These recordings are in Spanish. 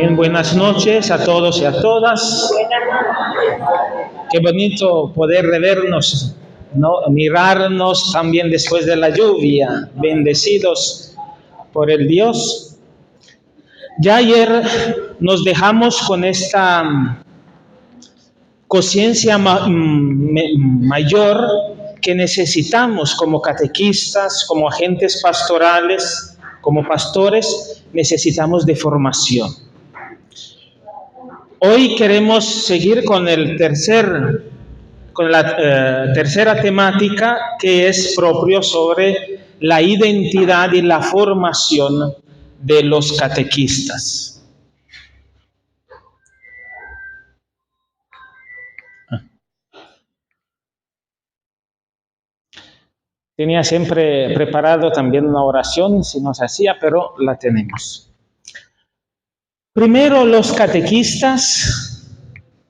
También buenas noches a todos y a todas. Qué bonito poder revernos, ¿no? Mirarnos también después de la lluvia, bendecidos por el Dios. Ya ayer nos dejamos con esta conciencia mayor que necesitamos como catequistas, como agentes pastorales, como pastores, necesitamos de formación. Hoy queremos seguir con la tercera temática, que es propio sobre la identidad y la formación de los catequistas. Tenía siempre preparado también una oración, si no se hacía, pero la tenemos. Primero los catequistas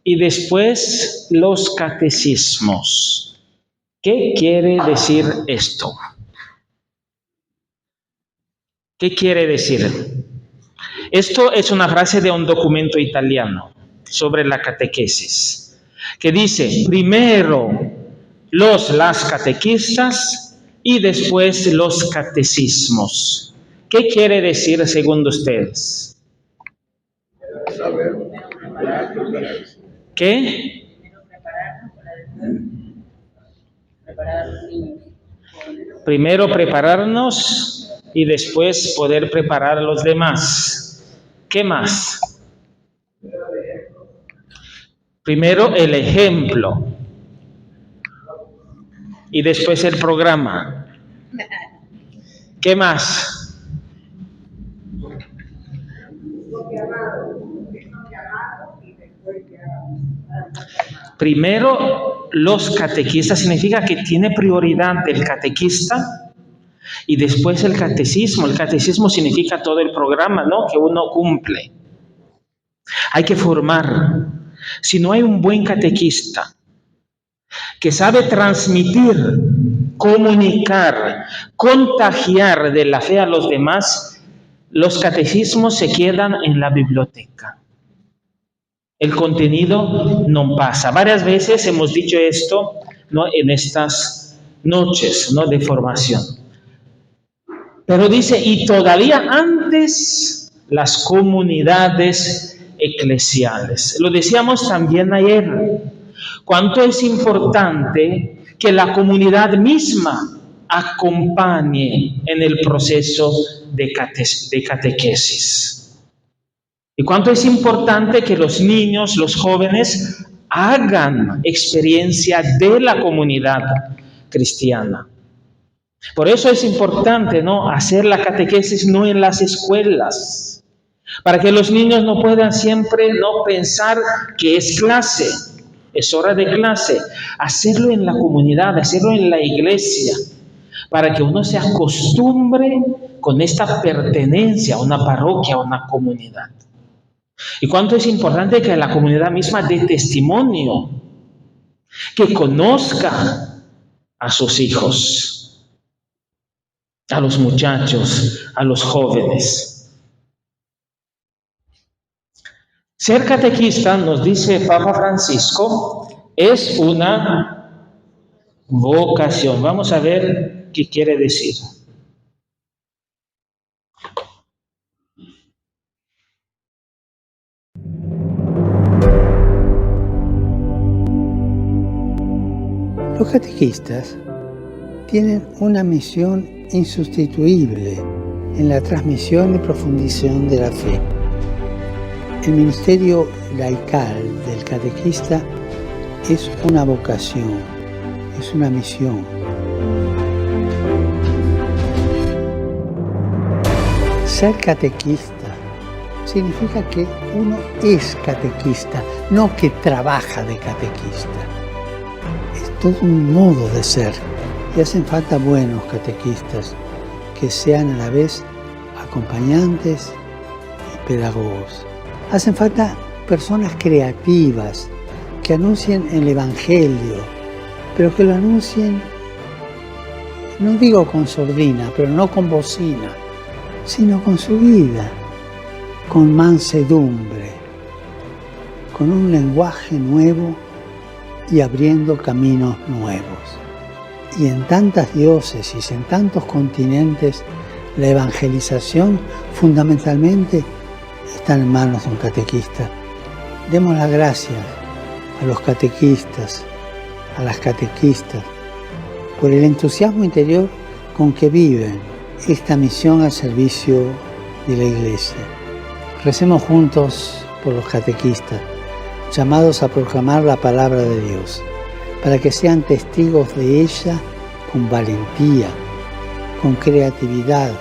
y después los catecismos. ¿Qué quiere decir esto? ¿Qué quiere decir? Esto es una frase de un documento italiano sobre la catequesis, que dice, primero las catequistas y después los catecismos. ¿Qué quiere decir según ustedes? ¿Qué? Primero prepararnos y después poder preparar a los demás. ¿Qué más? Primero el ejemplo y después el programa. ¿Qué más? Primero los catequistas significa que tiene prioridad el catequista y después el catecismo. El catecismo significa todo el programa, ¿no?, que uno cumple. Hay que formar. Si no hay un buen catequista que sabe transmitir, comunicar, contagiar de la fe a los demás, los catecismos se quedan en la biblioteca. El contenido no pasa. Varias veces hemos dicho esto, ¿no?, en estas noches, ¿no?, de formación. Pero dice, y todavía antes las comunidades eclesiales. Lo decíamos también ayer. Cuánto es importante que la comunidad misma acompañe en el proceso de catequesis. Y cuánto es importante que los niños, los jóvenes, hagan experiencia de la comunidad cristiana. Por eso es importante, ¿no?, hacer la catequesis no en las escuelas, para que los niños no puedan siempre no pensar que es clase, es hora de clase. Hacerlo en la comunidad, hacerlo en la iglesia, para que uno se acostumbre con esta pertenencia a una parroquia, a una comunidad. Y cuánto es importante que la comunidad misma dé testimonio, que conozca a sus hijos, a los muchachos, a los jóvenes. Ser catequista, nos dice Papa Francisco, es una vocación. Vamos a ver qué quiere decir. Los catequistas tienen una misión insustituible en la transmisión y profundización de la fe. El ministerio laical del catequista es una vocación, es una misión. Ser catequista significa que uno es catequista, no que trabaja de catequista. Es todo un modo de ser. Y hacen falta buenos catequistas que sean a la vez acompañantes y pedagogos. Hacen falta personas creativas que anuncien el Evangelio, pero que lo anuncien, no digo con sordina, pero no con bocina, sino con su vida. con mansedumbre, con un lenguaje nuevo y abriendo caminos nuevos. Y en tantas diócesis, en tantos continentes, la evangelización fundamentalmente está en manos de un catequista. Demos las gracias a los catequistas, a las catequistas, por el entusiasmo interior con que viven esta misión al servicio de la Iglesia. Recemos juntos por los catequistas, llamados a proclamar la palabra de Dios, para que sean testigos de ella con valentía, con creatividad,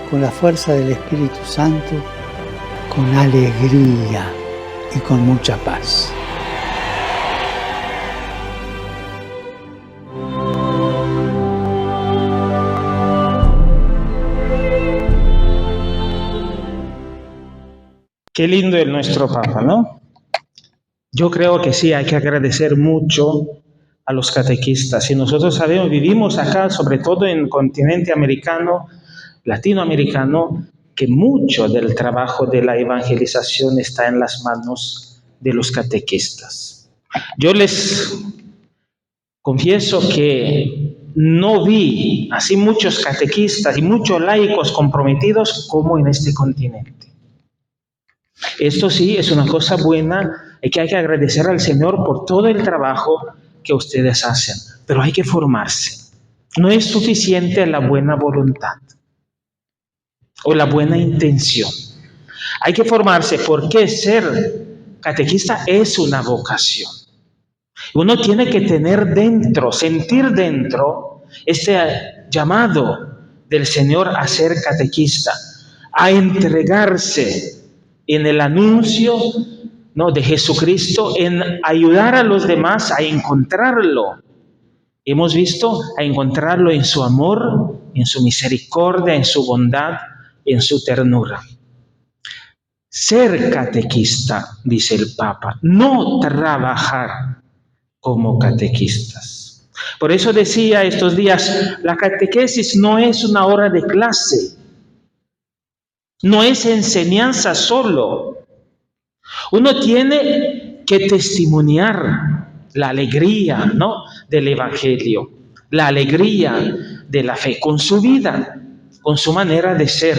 con la fuerza del Espíritu Santo, con alegría y con mucha paz. Qué lindo es nuestro Papa, ¿no? Yo creo que sí, hay que agradecer mucho a los catequistas. Y nosotros sabemos, vivimos acá, sobre todo en el continente americano, latinoamericano, que mucho del trabajo de la evangelización está en las manos de los catequistas. Yo les confieso que no vi así muchos catequistas y muchos laicos comprometidos como en este continente. Esto sí es una cosa buena y que hay que agradecer al Señor por todo el trabajo que ustedes hacen, pero hay que formarse. No es suficiente la buena voluntad o la buena intención. Hay que formarse porque ser catequista es una vocación. Uno tiene que tener dentro, sentir dentro este llamado del Señor a ser catequista, a entregarse en el anuncio, ¿no?, de Jesucristo, en ayudar a los demás a encontrarlo. Hemos visto a encontrarlo en su amor, en su misericordia, en su bondad, en su ternura. Ser catequista, dice el Papa, no trabajar como catequistas. Por eso decía estos días, la catequesis no es una hora de clase, no es enseñanza solo. Uno tiene que testimoniar la alegría, ¿no?, del Evangelio, la alegría de la fe, con su vida, con su manera de ser.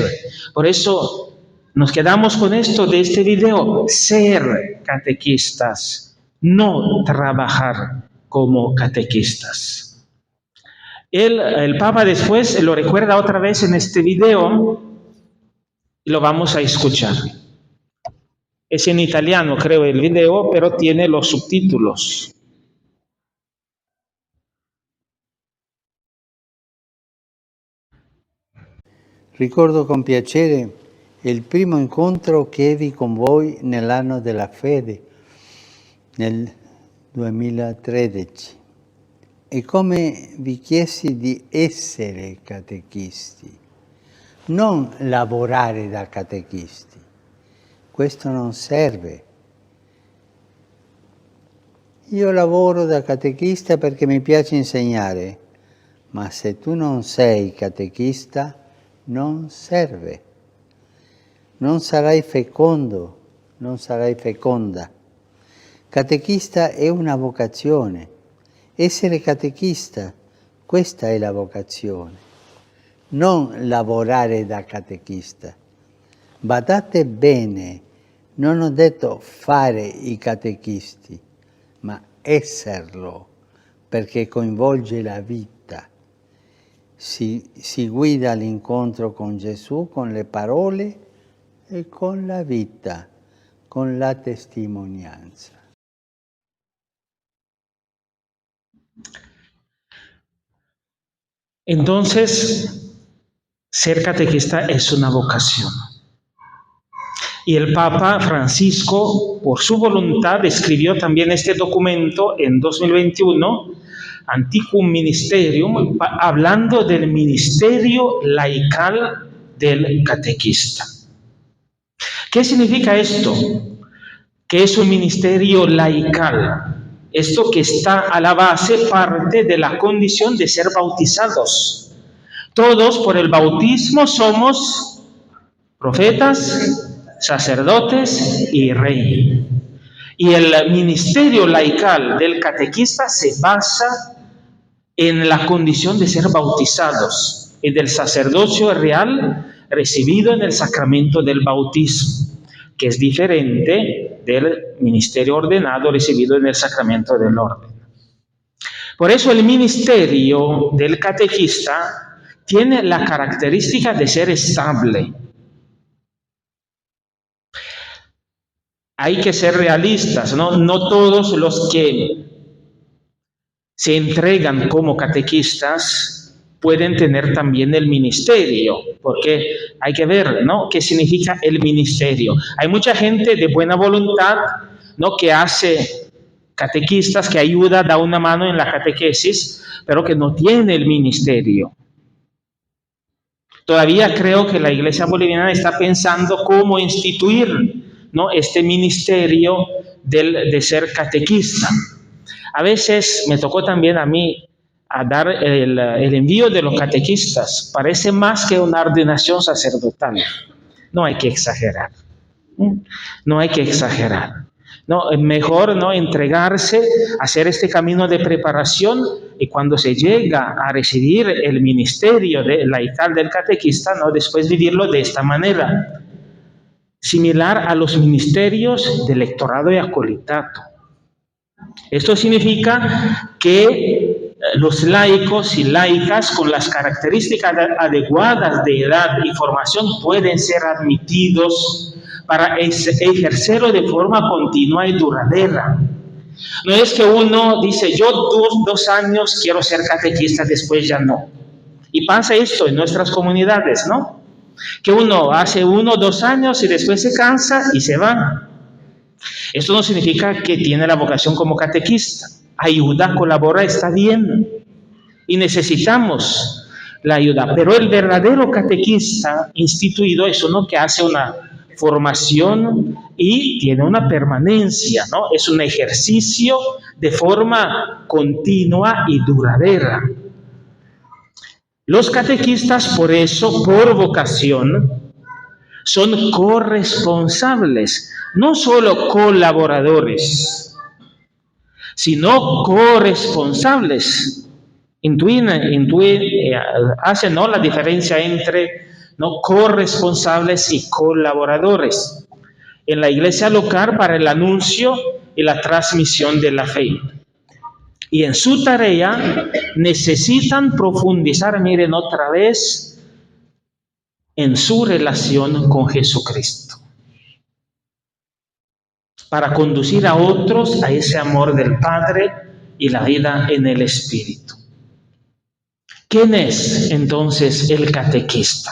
Por eso nos quedamos con esto de este video: ser catequistas, no trabajar como catequistas. El Papa después lo recuerda otra vez en este video y lo vamos a escuchar. Es en italiano, creo, el video, pero tiene los subtítulos. Ricordo con piacere il primo incontro che ebbi con voi nell'anno della fede, nel 2013, e come vi chiesi di essere catechisti, non lavorare da catechisti. Questo non serve. Io lavoro da catechista perché mi piace insegnare, ma se tu non sei catechista non serve. Non sarai fecondo, non sarai feconda. Catechista è una vocazione. Essere catechista, questa è la vocazione. Non lavorare da catechista. Badate bene, non ho detto fare i catechisti, ma esserlo, perché coinvolge la vita. Si guida all'incontro con Gesù con le parole e con la vita, con la testimonianza. Entonces, ser catequista es una vocación. Y el Papa Francisco, por su voluntad, escribió también este documento en 2021, Antiquum Ministerium, hablando del ministerio laical del catequista. ¿Qué significa esto? Que es un ministerio laical. Esto que está a la base, parte de la condición de ser bautizados. Todos por el bautismo somos profetas, sacerdotes y rey. Y el ministerio laical del catequista se basa en la condición de ser bautizados y del sacerdocio real recibido en el sacramento del bautismo, que es diferente del ministerio ordenado recibido en el sacramento del orden. Por eso el ministerio del catequista tiene la característica de ser estable. Hay que ser realistas, ¿no? No todos los que se entregan como catequistas pueden tener también el ministerio, porque hay que ver, ¿no?, qué significa el ministerio. Hay mucha gente de buena voluntad, ¿no?, que hace catequistas, que ayuda, da una mano en la catequesis, pero que no tiene el ministerio. Todavía creo que la Iglesia boliviana está pensando cómo instituir, ¿no?, este ministerio de ser catequista. A veces me tocó también a mí a dar el envío de los catequistas. Parece más que una ordenación sacerdotal. No hay que exagerar. No hay que exagerar. No, es mejor, ¿no?, entregarse, hacer este camino de preparación, y cuando se llega a recibir el ministerio laical del catequista, ¿no?, después vivirlo de esta manera, similar a los ministerios de lectorado y acolitato. Esto significa que los laicos y laicas con las características adecuadas de edad y formación pueden ser admitidos para ejercerlo de forma continua y duradera. No es que uno dice, yo 2 años quiero ser catequista, después ya no. Y pasa esto en nuestras comunidades, ¿no? Que uno hace 1 o 2 años y después se cansa y se va. Esto no significa que tiene la vocación como catequista. Ayuda, colabora, está bien. Y necesitamos la ayuda. Pero el verdadero catequista instituido es uno que hace una formación y tiene una permanencia, ¿no? Es un ejercicio de forma continua y duradera. Los catequistas, por eso, por vocación, son corresponsables, no solo colaboradores, sino corresponsables. Hacen, ¿no?, la diferencia entre, ¿no?, corresponsables y colaboradores en la iglesia local para el anuncio y la transmisión de la fe. Y en su tarea necesitan profundizar, miren otra vez, en su relación con Jesucristo, para conducir a otros a ese amor del Padre y la vida en el Espíritu. ¿Quién es entonces el catequista?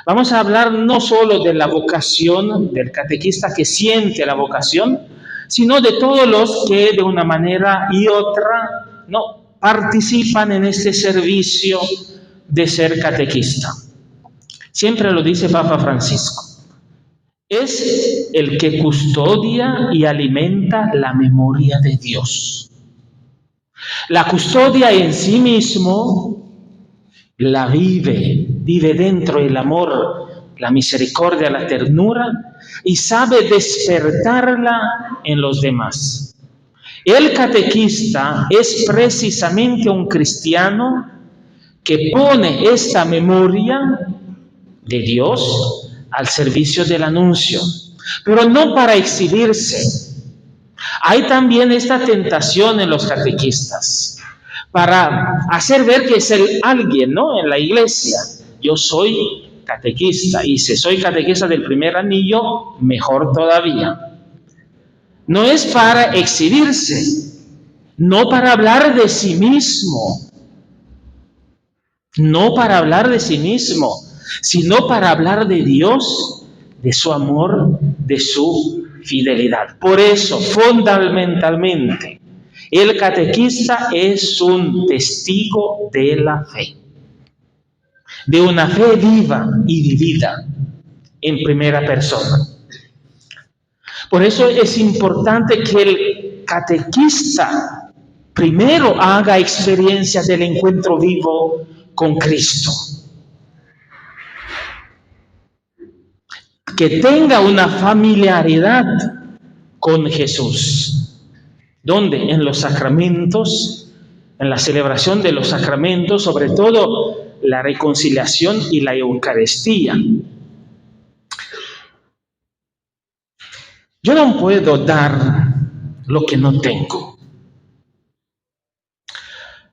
Vamos a hablar no solo de la vocación del catequista que siente la vocación, sino de todos los que de una manera y otra, ¿no?, participan en este servicio de ser catequista. Siempre lo dice Papa Francisco. Es el que custodia y alimenta la memoria de Dios. La custodia en sí mismo la vive dentro el amor, la misericordia, la ternura, y sabe despertarla en los demás. El catequista es precisamente un cristiano que pone esta memoria de Dios al servicio del anuncio, pero no para exhibirse. Hay también esta tentación en los catequistas, para hacer ver que es alguien, ¿no?, en la iglesia. Yo soy catequista, y si soy catequista del primer anillo, mejor todavía. No es para exhibirse, no para hablar de sí mismo, no para hablar de sí mismo, sino para hablar de Dios, de su amor, de su fidelidad. Por eso, fundamentalmente, el catequista es un testigo de la fe, de una fe viva y vivida en primera persona. Por eso es importante que el catequista primero haga experiencia del encuentro vivo con Cristo. que tenga una familiaridad con Jesús. ¿Dónde? En los sacramentos, en la celebración de los sacramentos, sobre todo la reconciliación y la Eucaristía. Yo no puedo dar lo que no tengo.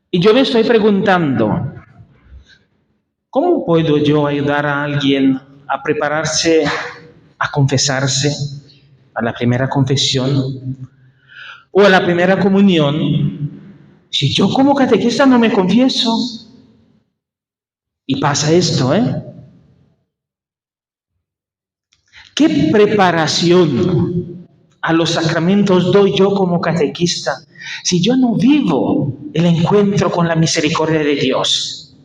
Y yo me estoy preguntando, ¿cómo puedo yo ayudar a alguien a prepararse, a confesarse, a la primera confesión o a la primera comunión, si yo como catequista no me confieso? Y pasa esto, ¿Qué preparación a los sacramentos doy yo como catequista si yo no vivo el encuentro con la misericordia de Dios?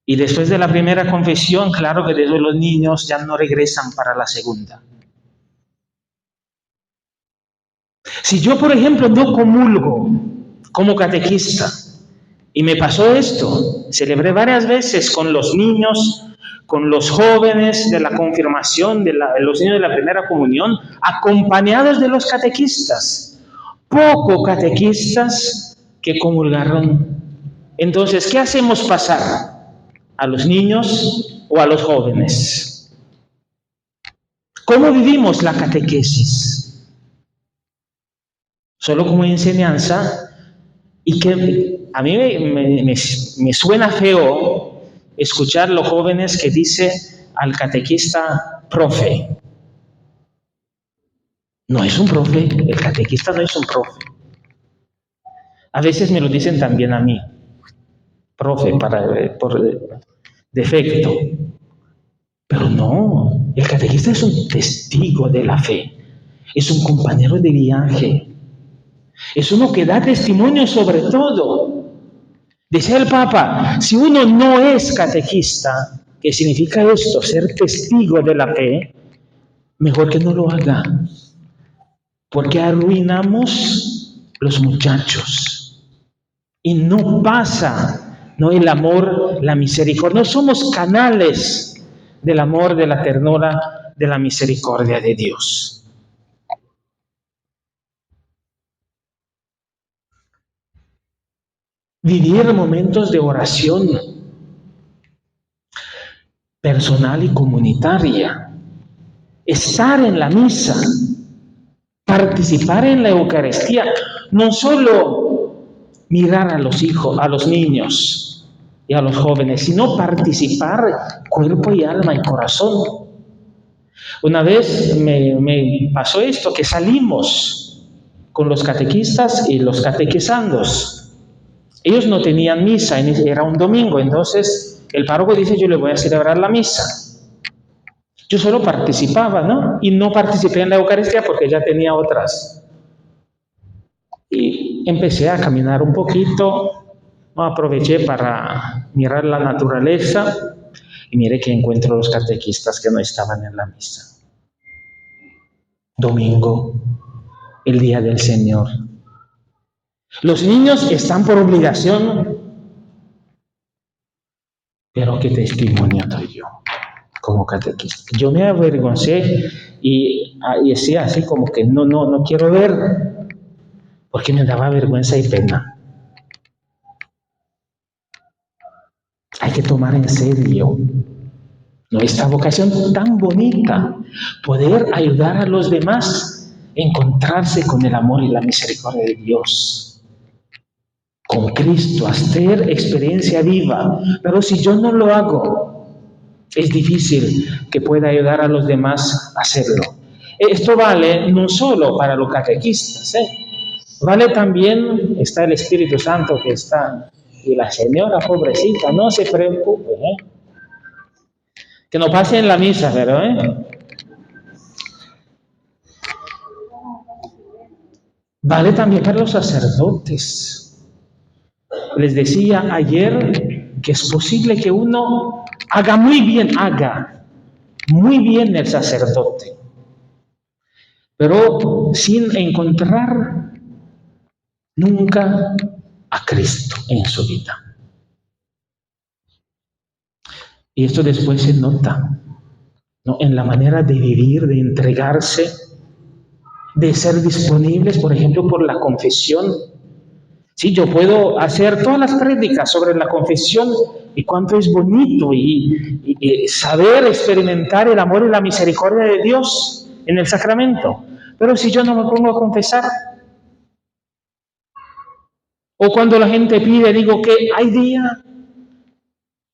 Y después de la primera confesión, claro que después los niños ya no regresan para la segunda. Si yo, por ejemplo, no comulgo como catequista, y me pasó esto, celebré varias veces con los niños, con los jóvenes de la confirmación, los niños de la primera comunión, acompañados de los catequistas, poco catequistas que comulgaron. Entonces, ¿qué hacemos pasar? ¿A los niños o a los jóvenes? ¿Cómo vivimos la catequesis? Solo como enseñanza, y que a mí me suena feo escuchar los jóvenes que dice al catequista profe. No es un profe, el catequista no es un profe. A veces me lo dicen también a mí, profe, por defecto. Pero no, el catequista es un testigo de la fe, es un compañero de viaje, es uno que da testimonio sobre todo. Decía el Papa, si uno no es catequista, ¿qué significa esto? Ser testigo de la fe, mejor que no lo haga, porque arruinamos los muchachos y no pasa, no el amor, la misericordia, no somos canales del amor, de la ternura, de la misericordia de Dios. Vivir momentos de oración personal y comunitaria, estar en la misa, participar en la Eucaristía, no solo mirar a los hijos, a los niños y a los jóvenes, sino participar cuerpo y alma y corazón. Una vez me pasó esto, que salimos con los catequistas y los catequizandos. Ellos no tenían misa, era un domingo, entonces el párroco dice, yo le voy a celebrar la misa. Yo solo participaba, ¿no? Y no participé en la Eucaristía porque ya tenía otras. Y empecé a caminar un poquito, aproveché para mirar la naturaleza y mire que encuentro los catequistas que no estaban en la misa. Domingo, el día del Señor. Los niños están por obligación, pero ¿qué testimonio doy yo como catequista? Yo me avergoncé y decía así como que no quiero ver, porque me daba vergüenza y pena. Hay que tomar en serio nuestra vocación tan bonita, poder ayudar a los demás a encontrarse con el amor y la misericordia de Dios. Con Cristo, hacer experiencia viva. Pero si yo no lo hago, es difícil que pueda ayudar a los demás a hacerlo. Esto vale no solo para los catequistas, vale también, está el Espíritu Santo que está, y la señora pobrecita, no se preocupe, que no pase en la misa, pero vale también para los sacerdotes. Les decía ayer que es posible que uno haga muy bien el sacerdote, pero sin encontrar nunca a Cristo en su vida. Y esto después se nota ¿no? En la manera de vivir, de entregarse, de ser disponibles, por ejemplo, por la confesión. Sí, yo puedo hacer todas las prédicas sobre la confesión y cuánto es bonito y saber experimentar el amor y la misericordia de Dios en el sacramento. Pero si yo no me pongo a confesar, o cuando la gente pide, digo que hay día,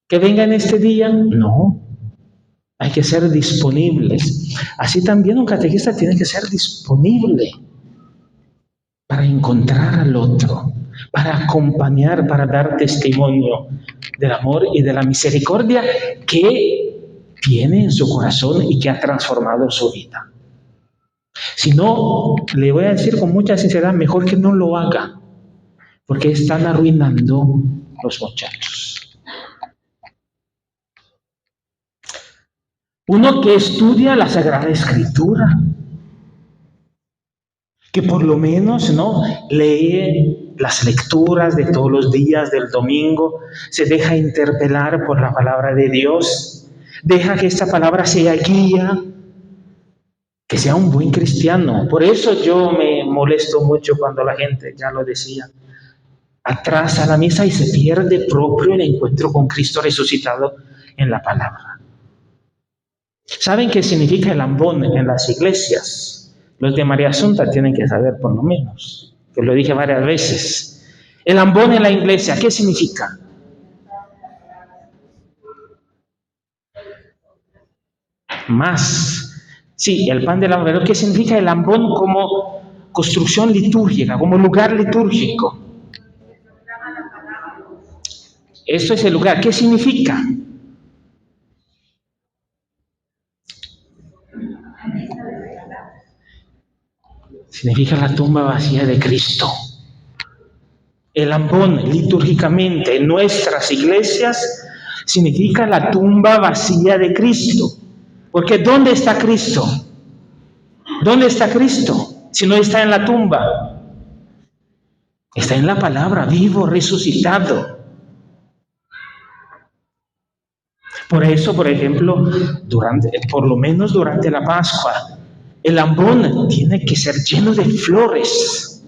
que venga en este día, no. Hay que ser disponibles. Así también un catequista tiene que ser disponible para encontrar al otro, para acompañar, para dar testimonio del amor y de la misericordia que tiene en su corazón y que ha transformado su vida. Si no, le voy a decir con mucha sinceridad, mejor que no lo haga, porque están arruinando los muchachos. Uno que estudia la Sagrada Escritura, que por lo menos, ¿no?, lee las lecturas de todos los días del domingo, se deja interpelar por la palabra de Dios, deja que esta palabra sea guía, que sea un buen cristiano. Por eso yo me molesto mucho cuando la gente, ya lo decía, atrasa la misa y se pierde propio el encuentro con Cristo resucitado en la palabra. ¿Saben qué significa el ambón en las iglesias? Los de María Asunta tienen que saber por lo menos, que lo dije varias veces. El ambón en la iglesia, ¿qué significa? Más. Sí, el pan de la verdad. ¿Qué significa el ambón como construcción litúrgica, como lugar litúrgico? Esto es el lugar. ¿Qué significa? Significa la tumba vacía de Cristo. El ambón, litúrgicamente, en nuestras iglesias, significa la tumba vacía de Cristo. Porque ¿dónde está Cristo? ¿Dónde está Cristo? Si no está en la tumba. Está en la palabra, vivo, resucitado. Por eso, por ejemplo, por lo menos durante la Pascua, el ambón tiene que ser lleno de flores.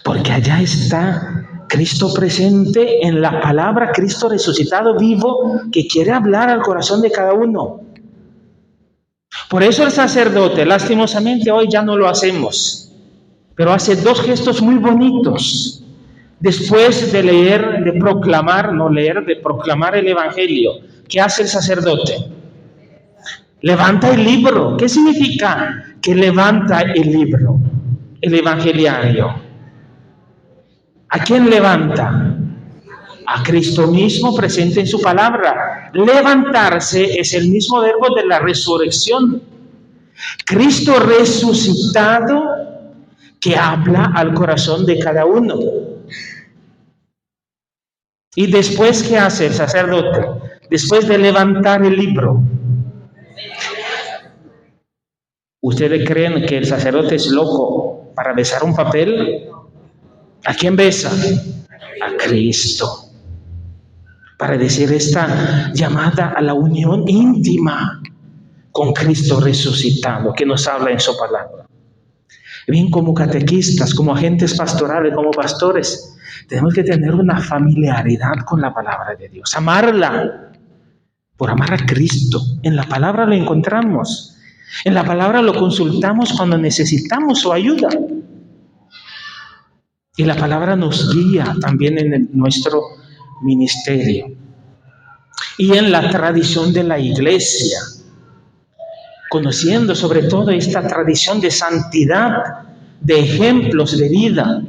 Porque allá está Cristo presente en la palabra, Cristo resucitado vivo, que quiere hablar al corazón de cada uno. Por eso el sacerdote, lastimosamente hoy ya no lo hacemos, pero hace dos gestos muy bonitos. Después de leer, de proclamar el Evangelio, ¿qué hace el sacerdote? Levanta el libro. ¿Qué significa que levanta el libro? El evangeliario. ¿A quién levanta? A Cristo mismo presente en su palabra. Levantarse es el mismo verbo de la resurrección. Cristo resucitado que habla al corazón de cada uno. ¿Y después qué hace el sacerdote? Después de levantar el libro. ¿Ustedes creen que el sacerdote es loco para besar un papel? ¿A quién besa? A Cristo. Para decir esta llamada a la unión íntima con Cristo resucitado, que nos habla en su palabra. Bien, como catequistas, como agentes pastorales, como pastores, tenemos que tener una familiaridad con la palabra de Dios, amarla, por amar a Cristo. En la palabra lo encontramos, en la palabra lo consultamos cuando necesitamos su ayuda. Y la palabra nos guía también en nuestro ministerio. Y en la tradición de la iglesia, conociendo sobre todo esta tradición de santidad, de ejemplos de vida,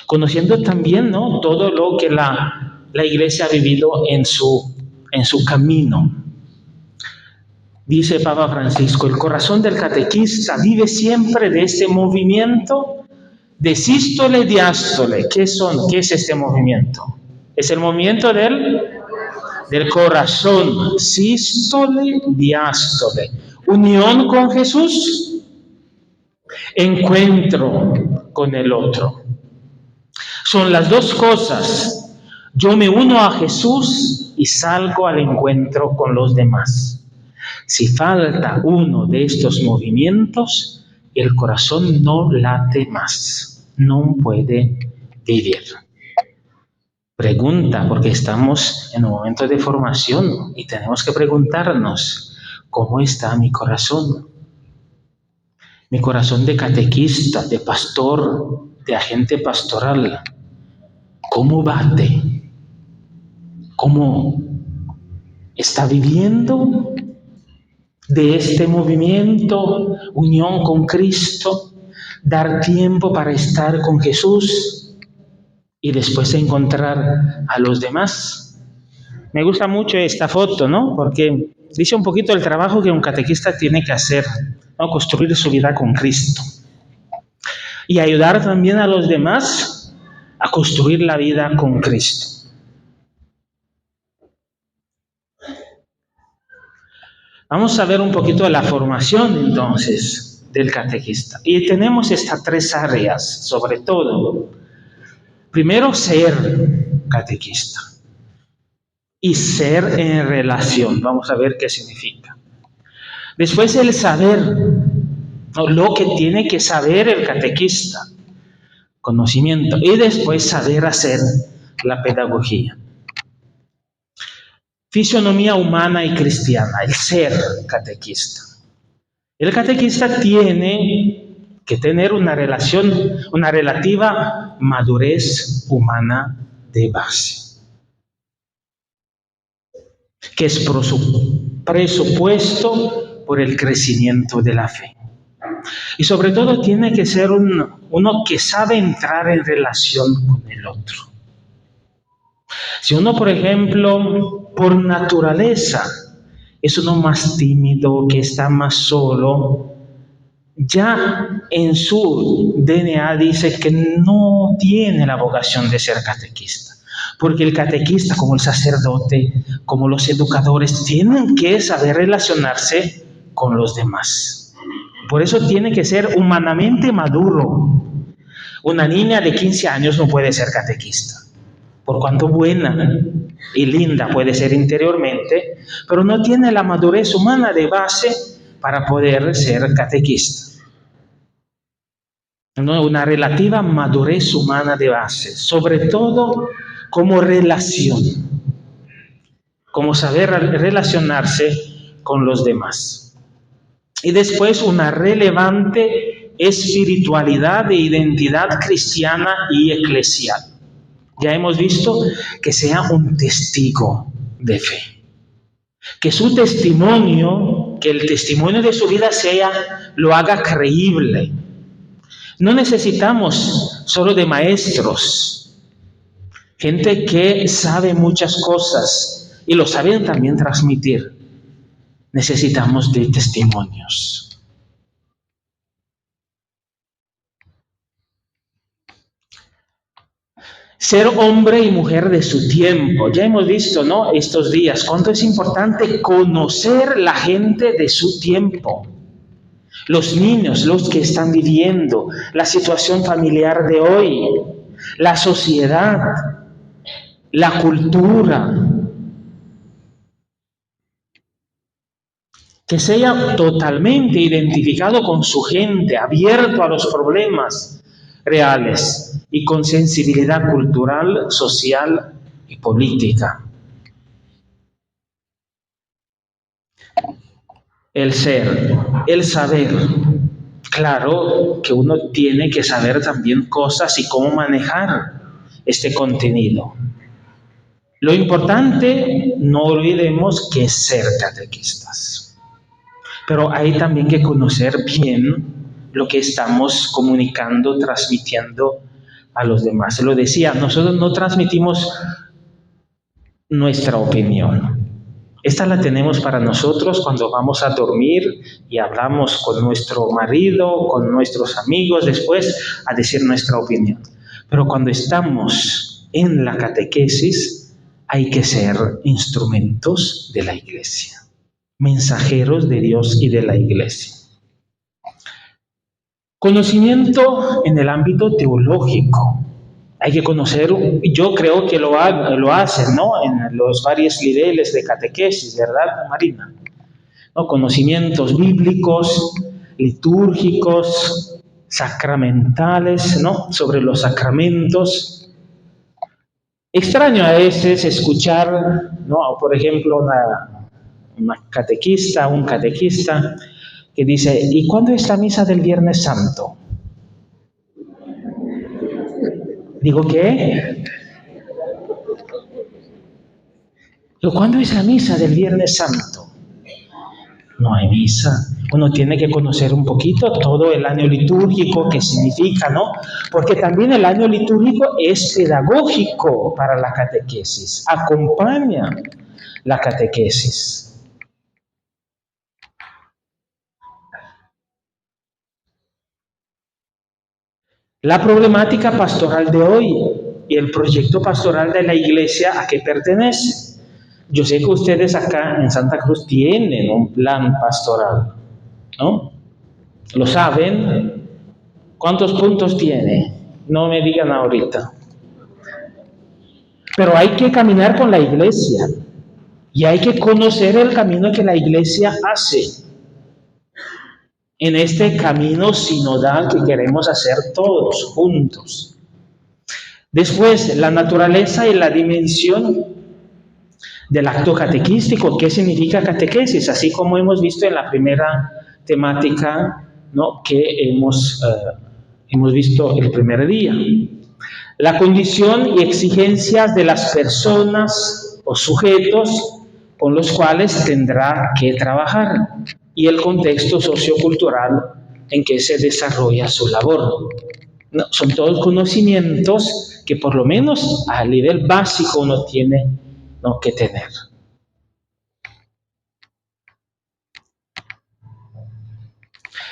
conociendo también, ¿no?, todo lo que la iglesia ha vivido en su camino. Dice Papa Francisco, el corazón del catequista vive siempre de este movimiento de sístole y diástole. ¿Qué es este movimiento? Es el movimiento del corazón, sístole, diástole. Unión con Jesús, encuentro con el otro. Son las dos cosas. Yo me uno a Jesús y salgo al encuentro con los demás. Si falta uno de estos movimientos, el corazón no late más, no puede vivir. Pregunta, porque estamos en un momento de formación y tenemos que preguntarnos, ¿cómo está mi corazón? Mi corazón de catequista, de pastor, de agente pastoral, ¿cómo bate? ¿Cómo está viviendo de este movimiento, unión con Cristo, dar tiempo para estar con Jesús y después encontrar a los demás? Me gusta mucho esta foto, ¿no? Porque dice un poquito el trabajo que un catequista tiene que hacer, ¿no? Construir su vida con Cristo y ayudar también a los demás a construir la vida con Cristo. Vamos a ver un poquito de la formación entonces del catequista. Y tenemos estas tres áreas, sobre todo. Primero, ser catequista. Y ser en relación. Vamos a ver qué significa. Después, el saber, ¿no? Lo que tiene que saber el catequista. Conocimiento. Y después, saber hacer la pedagogía. Fisionomía humana y cristiana, el ser catequista. El catequista tiene que tener una relativa madurez humana de base, que es presupuesto por el crecimiento de la fe. Y sobre todo tiene que ser uno que sabe entrar en relación con el otro. Si uno, por ejemplo, por naturaleza es uno más tímido, que está más solo, ya en su DNA dice que no tiene la vocación de ser catequista. Porque el catequista, como el sacerdote, como los educadores, tienen que saber relacionarse con los demás. Por eso tiene que ser humanamente maduro. Una niña de 15 años no puede ser catequista. Por cuanto buena y linda puede ser interiormente, pero no tiene la madurez humana de base para poder ser catequista. No, una relativa madurez humana de base, sobre todo como relación, como saber relacionarse con los demás. Y después una relevante espiritualidad e identidad cristiana y eclesial. Ya hemos visto que sea un testigo de fe. Que su testimonio, que el testimonio de su vida lo haga creíble. No necesitamos solo de maestros, gente que sabe muchas cosas y lo saben también transmitir. Necesitamos de testimonios. Ser hombre y mujer de su tiempo. Ya hemos visto, ¿no? Estos días, cuánto es importante conocer la gente de su tiempo. Los niños, los que están viviendo, la situación familiar de hoy, la sociedad, la cultura. Que sea totalmente identificado con su gente, abierto a los problemas reales y con sensibilidad cultural, social y política. El ser, el saber. Claro que uno tiene que saber también cosas y cómo manejar este contenido. Lo importante, no olvidemos, que es ser catequistas. Pero hay también que conocer bien lo que estamos comunicando, transmitiendo a los demás. Se lo decía, nosotros no transmitimos nuestra opinión. Esta la tenemos para nosotros cuando vamos a dormir y hablamos con nuestro marido, con nuestros amigos, después a decir nuestra opinión. Pero cuando estamos en la catequesis, hay que ser instrumentos de la Iglesia, mensajeros de Dios y de la Iglesia. Conocimiento en el ámbito teológico. Hay que conocer, yo creo que lo hacen, ¿no? En los varios niveles de catequesis, ¿verdad, Marina? ¿No? Conocimientos bíblicos, litúrgicos, sacramentales, ¿no? Sobre los sacramentos. Extraño a veces escuchar, ¿no? Por ejemplo, una catequista, un catequista que dice, ¿y cuándo es la misa del Viernes Santo? Digo, ¿qué? Digo, ¿cuándo es la misa del Viernes Santo? No hay misa. Uno tiene que conocer un poquito todo el año litúrgico, qué significa, ¿no? Porque también el año litúrgico es pedagógico para la catequesis, acompaña la catequesis. La problemática pastoral de hoy y el proyecto pastoral de la iglesia a qué pertenece. Yo sé que ustedes acá en Santa Cruz tienen un plan pastoral, ¿no? ¿Lo saben? ¿Cuántos puntos tiene? No me digan ahorita. Pero hay que caminar con la iglesia y hay que conocer el camino que la iglesia hace en este camino sinodal que queremos hacer todos juntos. Después, la naturaleza y la dimensión del acto catequístico. ¿Qué significa catequesis? Así como hemos visto en la primera temática, ¿no? Que hemos visto el primer día. La condición y exigencias de las personas o sujetos con los cuales tendrá que trabajar y el contexto sociocultural en que se desarrolla su labor. No, son todos conocimientos que por lo menos a nivel básico uno tiene, ¿no?, que tener.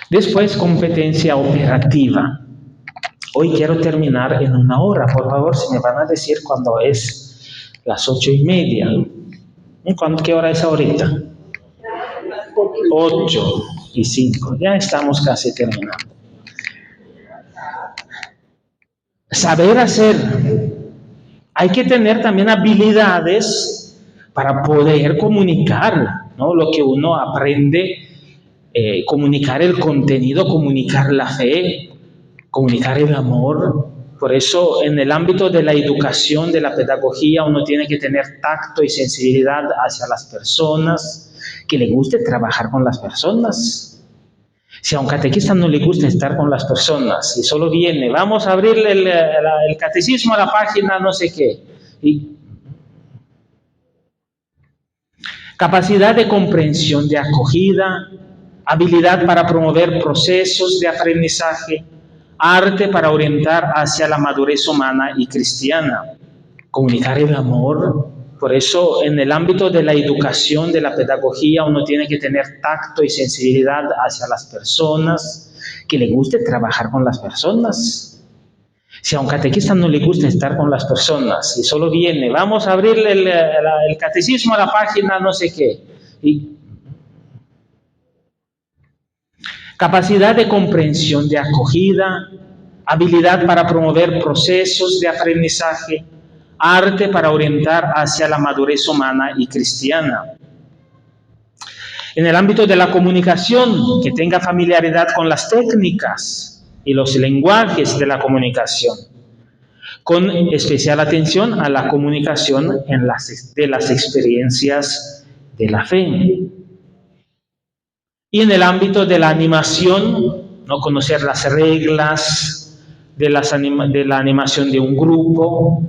Después, competencia operativa. Hoy quiero terminar en 1 hora. Por favor, si me van a decir cuándo es las 8:30. ¿Qué hora es ahorita? 8:05. Ya estamos casi terminando. Saber hacer. Hay que tener también habilidades para poder comunicar, ¿no?, lo que uno aprende, comunicar el contenido, comunicar la fe, comunicar el amor. Por eso, en el ámbito de la educación, de la pedagogía, uno tiene que tener tacto y sensibilidad hacia las personas, que le guste trabajar con las personas. Si a un catequista no le gusta estar con las personas y solo viene, vamos a abrir el catecismo a la página no sé qué. Capacidad de comprensión, de acogida, habilidad para promover procesos de aprendizaje, arte para orientar hacia la madurez humana y cristiana, comunicar el amor. Por eso, en el ámbito de la educación, de la pedagogía, uno tiene que tener tacto y sensibilidad hacia las personas, que le guste trabajar con las personas. Si a un catequista no le gusta estar con las personas y solo viene, vamos a abrir el catecismo a la página no sé qué. Capacidad de comprensión, de acogida, habilidad para promover procesos de aprendizaje, arte para orientar hacia la madurez humana y cristiana. En el ámbito de la comunicación, que tenga familiaridad con las técnicas y los lenguajes de la comunicación, con especial atención a la comunicación de las experiencias de la fe. Y en el ámbito de la animación, no conocer las reglas de la animación de un grupo.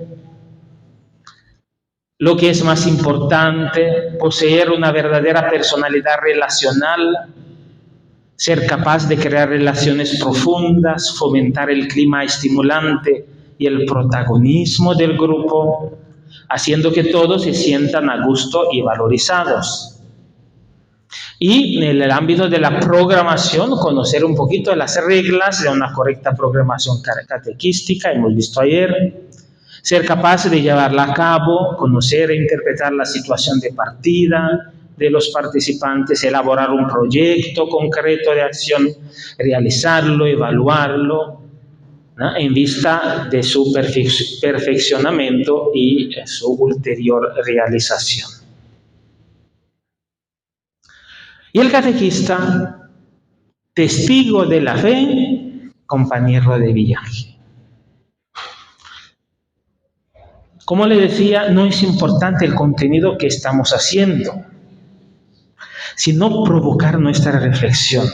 Lo que es más importante, poseer una verdadera personalidad relacional, ser capaz de crear relaciones profundas, fomentar el clima estimulante y el protagonismo del grupo, haciendo que todos se sientan a gusto y valorizados. Y en el ámbito de la programación, conocer un poquito de las reglas de una correcta programación catequística, hemos visto ayer. Ser capaz de llevarla a cabo, conocer e interpretar la situación de partida de los participantes, elaborar un proyecto concreto de acción, realizarlo, evaluarlo. ¿no?, en vista de su perfeccionamiento y su ulterior realización. Y el catequista, testigo de la fe, compañero de viaje. Como le decía, no es importante el contenido que estamos haciendo, sino provocar nuestra reflexión.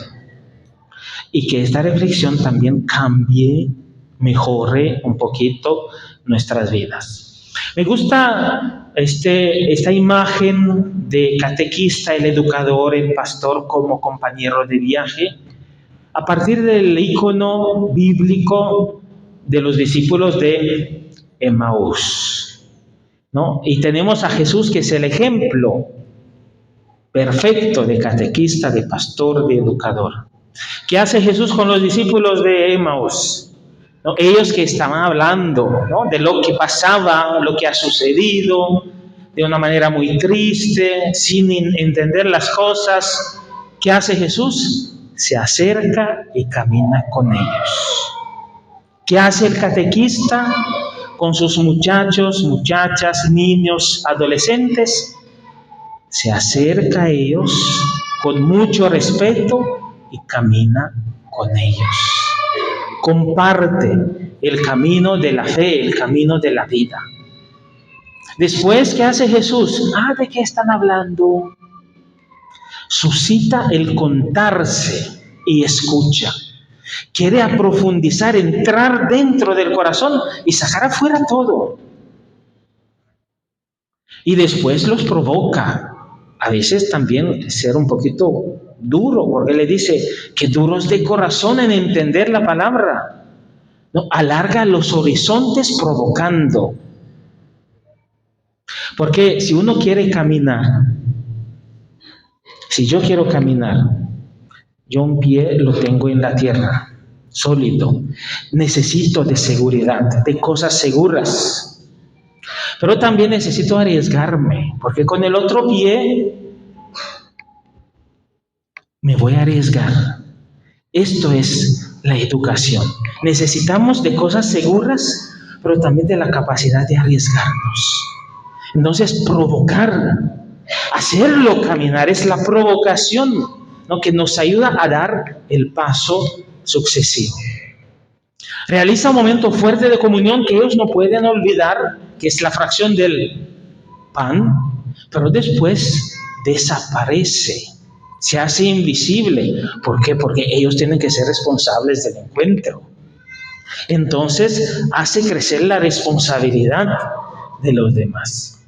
Y que esta reflexión también cambie, mejore un poquito nuestras vidas. Me gusta esta imagen de catequista, el educador, el pastor como compañero de viaje, a partir del icono bíblico de los discípulos de Emaús, ¿no? Y tenemos a Jesús, que es el ejemplo perfecto de catequista, de pastor, de educador. ¿Qué hace Jesús con los discípulos de Emaús? ¿No? Ellos que estaban hablando, ¿no?, de lo que pasaba, lo que ha sucedido, de una manera muy triste, sin entender las cosas. ¿Qué hace Jesús? Se acerca y camina con ellos. ¿Qué hace el catequista con sus muchachos, muchachas, niños, adolescentes? Se acerca a ellos con mucho respeto y camina con ellos. Comparte el camino de la fe, el camino de la vida. Después, ¿qué hace Jesús? ¿De qué están hablando? Suscita el contarse y escucha. Quiere profundizar, entrar dentro del corazón y sacar afuera todo. Y después los provoca. A veces también ser un poquito duro, porque le dice que duros de corazón en entender la palabra, ¿no? Alarga los horizontes provocando. Porque si uno quiere caminar, si yo quiero caminar, yo un pie lo tengo en la tierra, sólido. Necesito de seguridad, de cosas seguras. Pero también necesito arriesgarme, porque con el otro pie me voy a arriesgar. Esto es la educación. Necesitamos de cosas seguras, pero también de la capacidad de arriesgarnos. Entonces, provocar, hacerlo caminar, es la provocación, ¿no?, que nos ayuda a dar el paso sucesivo. Realiza un momento fuerte de comunión que ellos no pueden olvidar, que es la fracción del pan, pero después desaparece, se hace invisible. ¿Por qué? Porque ellos tienen que ser responsables del encuentro. Entonces hace crecer la responsabilidad de los demás.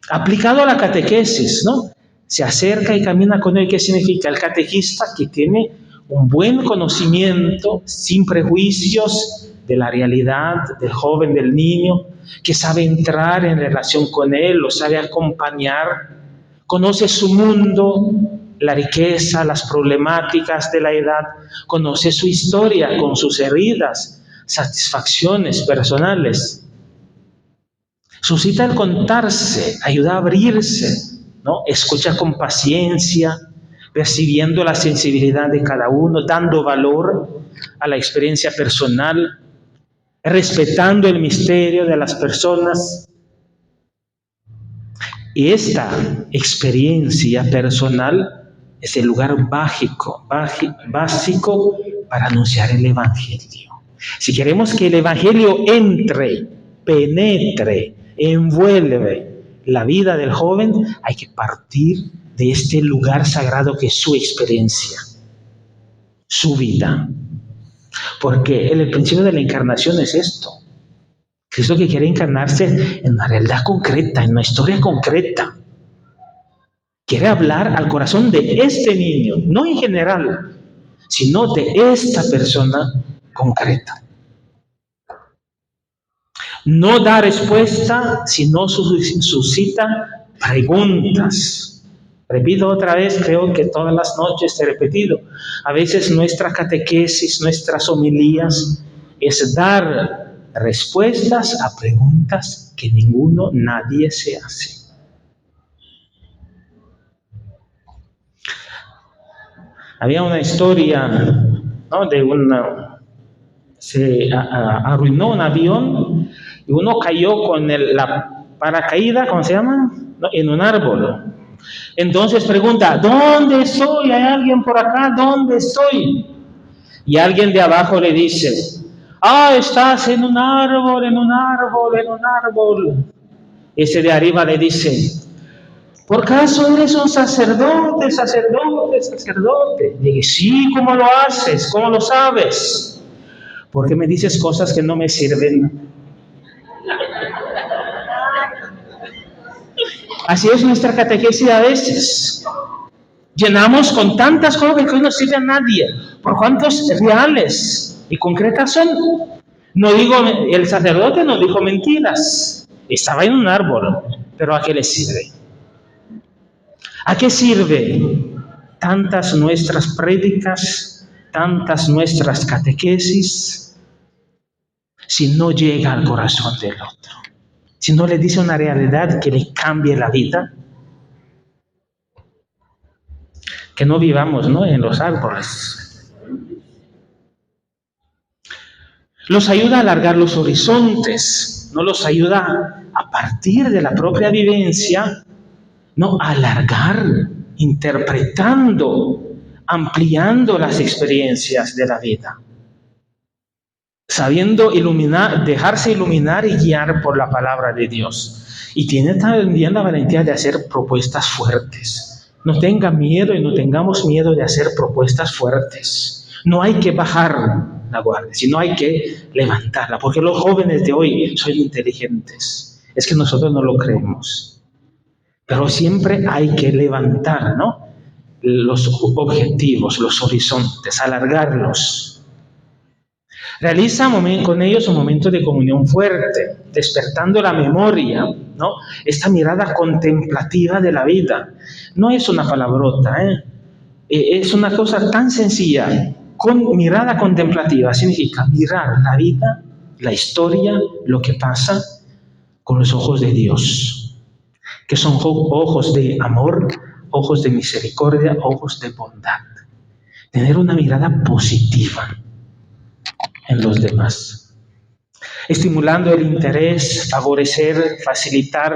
Aplicado a la catequesis, ¿no? Se acerca y camina con él. ¿Qué significa? El catequista que tiene un buen conocimiento, sin prejuicios, de la realidad del joven, del niño, que sabe entrar en relación con él, lo sabe acompañar, conoce su mundo, la riqueza, las problemáticas de la edad, conoce su historia con sus heridas, satisfacciones personales. Suscita el contarse, ayuda a abrirse, ¿no? Escucha con paciencia, percibiendo la sensibilidad de cada uno, dando valor a la experiencia personal, respetando el misterio de las personas. Y esta experiencia personal es el lugar básico para anunciar el Evangelio. Si queremos que el Evangelio entre, penetre, envuelve la vida del joven, hay que partir de este lugar sagrado que es su experiencia, su vida. Porque el principio de la encarnación es esto. Cristo que quiere encarnarse en una realidad concreta, en una historia concreta. Quiere hablar al corazón de este niño, no en general, sino de esta persona concreta. No da respuesta, sino suscita preguntas. Repito otra vez, creo que todas las noches he repetido. A veces nuestra catequesis, nuestras homilías, es dar respuestas a preguntas que nadie se hace. Había una historia, ¿no?, de un se arruinó un avión y uno cayó con la paracaídas, ¿cómo se llama? No, en un árbol. Entonces pregunta, ¿dónde estoy? ¿Hay alguien por acá? ¿Dónde estoy? Y alguien de abajo le dice, estás en un árbol, en un árbol, en un árbol. Ese de arriba le dice, ¿por caso eres un sacerdote, sacerdote, sacerdote? Dije, sí, ¿cómo lo haces? ¿Cómo lo sabes? ¿Por qué me dices cosas que no me sirven? Así es nuestra catequesis a veces. Llenamos con tantas cosas que hoy no sirve a nadie. ¿Por cuántos reales y concretas son? No digo, el sacerdote no dijo mentiras. Estaba en un árbol, pero ¿a qué le sirve? ¿A qué sirve tantas nuestras prédicas, tantas nuestras catequesis, si no llega al corazón del otro? Si no le dice una realidad que le cambie la vida. Que no vivamos, ¿no?, en los árboles. Los ayuda a alargar los horizontes, no los ayuda a partir de la propia vivencia, no, a alargar, interpretando, ampliando las experiencias de la vida. Sabiendo dejarse iluminar y guiar por la palabra de Dios. Y tiene también la valentía de hacer propuestas fuertes. No tenga miedo y no tengamos miedo de hacer propuestas fuertes. No hay que bajar la guardia, sino hay que levantarla, porque los jóvenes de hoy son inteligentes. Es que nosotros no lo creemos. Pero siempre hay que levantar, ¿no?, los objetivos, los horizontes, alargarlos. Realiza con ellos un momento de comunión fuerte, despertando la memoria, ¿no?, esta mirada contemplativa de la vida. No es una palabrota, es una cosa tan sencilla. Con mirada contemplativa significa mirar la vida, la historia, lo que pasa con los ojos de Dios, que son ojos de amor, ojos de misericordia, ojos de bondad. Tener una mirada positiva en los demás, estimulando el interés, favorecer, facilitar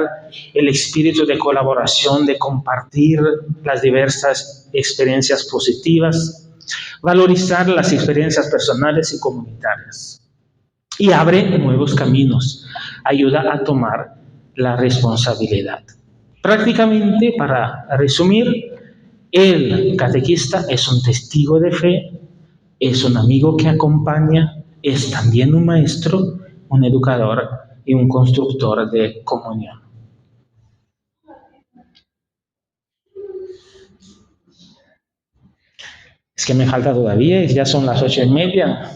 el espíritu de colaboración, de compartir las diversas experiencias positivas, valorizar las experiencias personales y comunitarias. Y abre nuevos caminos, ayuda a tomar la responsabilidad. Prácticamente, para resumir, el catequista es un testigo de fe, es un amigo que acompaña, es también un maestro, un educador y un constructor de comunión. Es que me falta todavía, ya son las 8:30.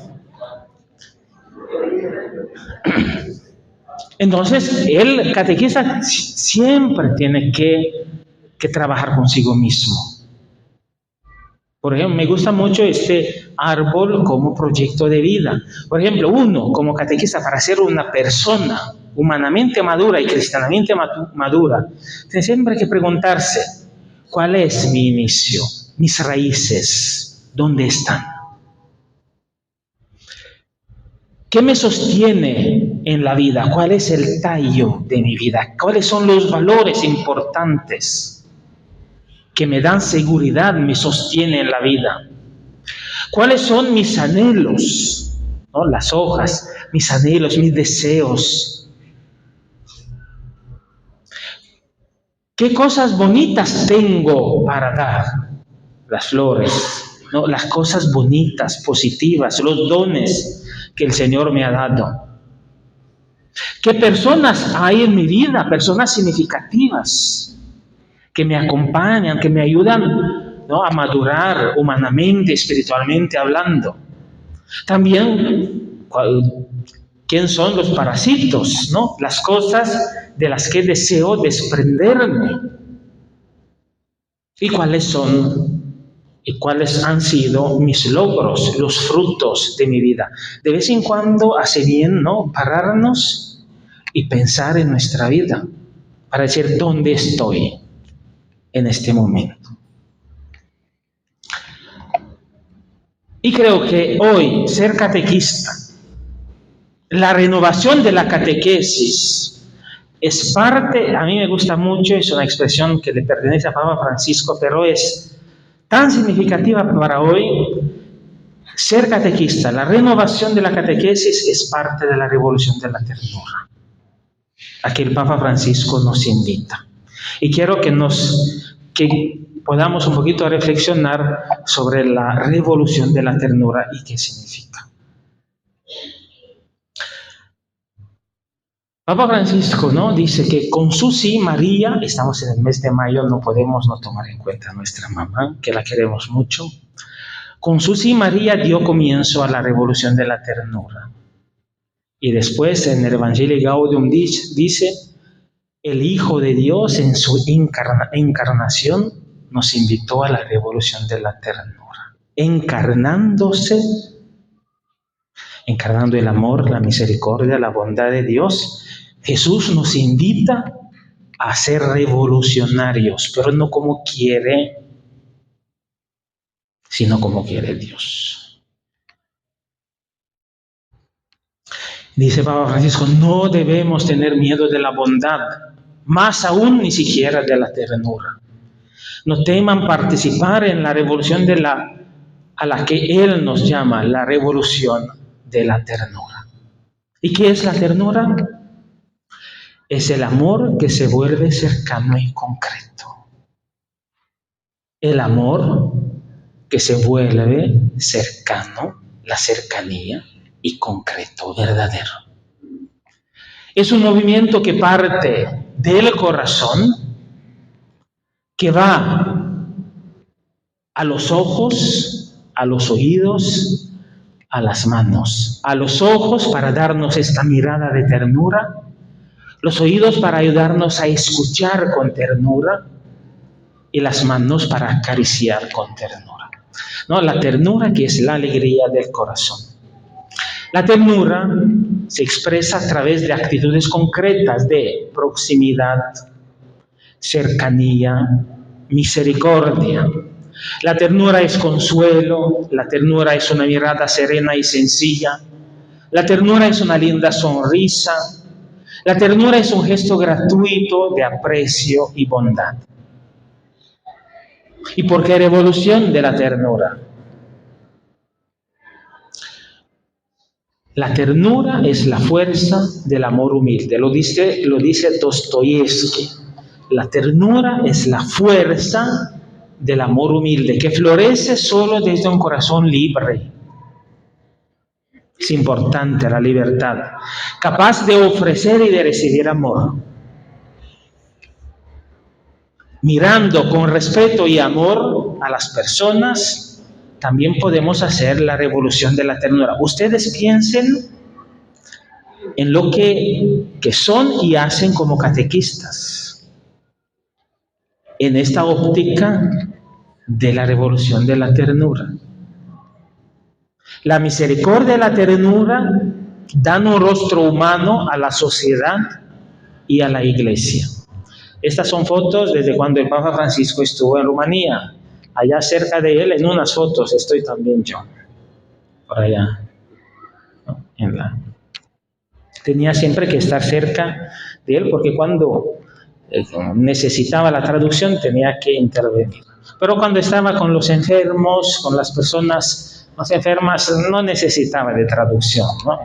Entonces, el catequista siempre tiene que trabajar consigo mismo. Por ejemplo, me gusta mucho este árbol como proyecto de vida. Por ejemplo, uno como catequista, para ser una persona humanamente madura y cristianamente madura, tiene siempre que preguntarse, ¿cuál es mi inicio? Mis raíces, ¿dónde están? ¿Qué me sostiene en la vida? ¿Cuál es el tallo de mi vida? ¿Cuáles son los valores importantes que me dan seguridad, me sostienen en la vida? ¿Cuáles son mis anhelos? ¿No? Las hojas, mis anhelos, mis deseos. ¿Qué cosas bonitas tengo para dar? Las flores, ¿no?, las cosas bonitas, positivas, los dones que el Señor me ha dado. ¿Qué personas hay en mi vida? Personas significativas que me acompañan, que me ayudan, ¿no?, a madurar humanamente, espiritualmente hablando. También, ¿quién son los parásitos, ¿no?, las cosas de las que deseo desprenderme? ¿Y cuáles han sido mis logros, los frutos de mi vida? De vez en cuando hace bien, ¿no?, pararnos y pensar en nuestra vida para decir, ¿dónde estoy en este momento? Y creo que hoy ser catequista La renovación de la catequesis es parte, a mí me gusta mucho, es una expresión que le pertenece a Papa Francisco, pero es tan significativa para hoy. Ser catequista, la renovación de la catequesis es parte de la revolución de la ternura, a que el Papa Francisco nos invita. Y quiero que podamos un poquito reflexionar sobre la revolución de la ternura y qué significa. Papa Francisco, ¿no?, dice que con su sí, María, estamos en el mes de mayo, no podemos no tomar en cuenta a nuestra mamá, que la queremos mucho. Con su sí, María dio comienzo a la revolución de la ternura. Y después en el Evangelii Gaudium dice, el Hijo de Dios en su encarnación nos invitó a la revolución de la ternura. Encarnando el amor, la misericordia, la bondad de Dios, Jesús nos invita a ser revolucionarios, pero no como quiere, sino como quiere Dios. Dice Papa Francisco, no debemos tener miedo de la bondad, más aún ni siquiera de la ternura. No teman participar en la revolución a la que Él nos llama, la revolución de la ternura. ¿Y qué es la ternura? Es el amor que se vuelve cercano y concreto. El amor que se vuelve cercano, la cercanía y concreto, verdadero. Es un movimiento que parte del corazón, que va a los ojos, a los oídos, a las manos. A los ojos para darnos esta mirada de ternura, los oídos para ayudarnos a escuchar con ternura y las manos para acariciar con ternura. ¿No? La ternura que es la alegría del corazón. La ternura se expresa a través de actitudes concretas de proximidad, cercanía, misericordia. La ternura es consuelo, la ternura es una mirada serena y sencilla, la ternura es una linda sonrisa, la ternura es un gesto gratuito de aprecio y bondad. ¿Y por qué revolución de la ternura? La ternura es la fuerza del amor humilde, lo dice Dostoyevsky. La ternura es la fuerza del amor humilde, que florece solo desde un corazón libre. Es importante la libertad, capaz de ofrecer y de recibir amor. Mirando con respeto y amor a las personas, también podemos hacer la revolución de la ternura. Ustedes piensen en lo que son y hacen como catequistas, en esta óptica de la revolución de la ternura. La misericordia y la ternura dan un rostro humano a la sociedad y a la iglesia. Estas son fotos desde cuando el Papa Francisco estuvo en Rumanía. Allá cerca de él, en unas fotos, estoy también yo. Por allá. ¿No? Tenía siempre que estar cerca de él porque cuando necesitaba la traducción tenía que intervenir. Pero cuando estaba con los enfermos, con las personas más enfermas, no necesitaba de traducción, ¿no?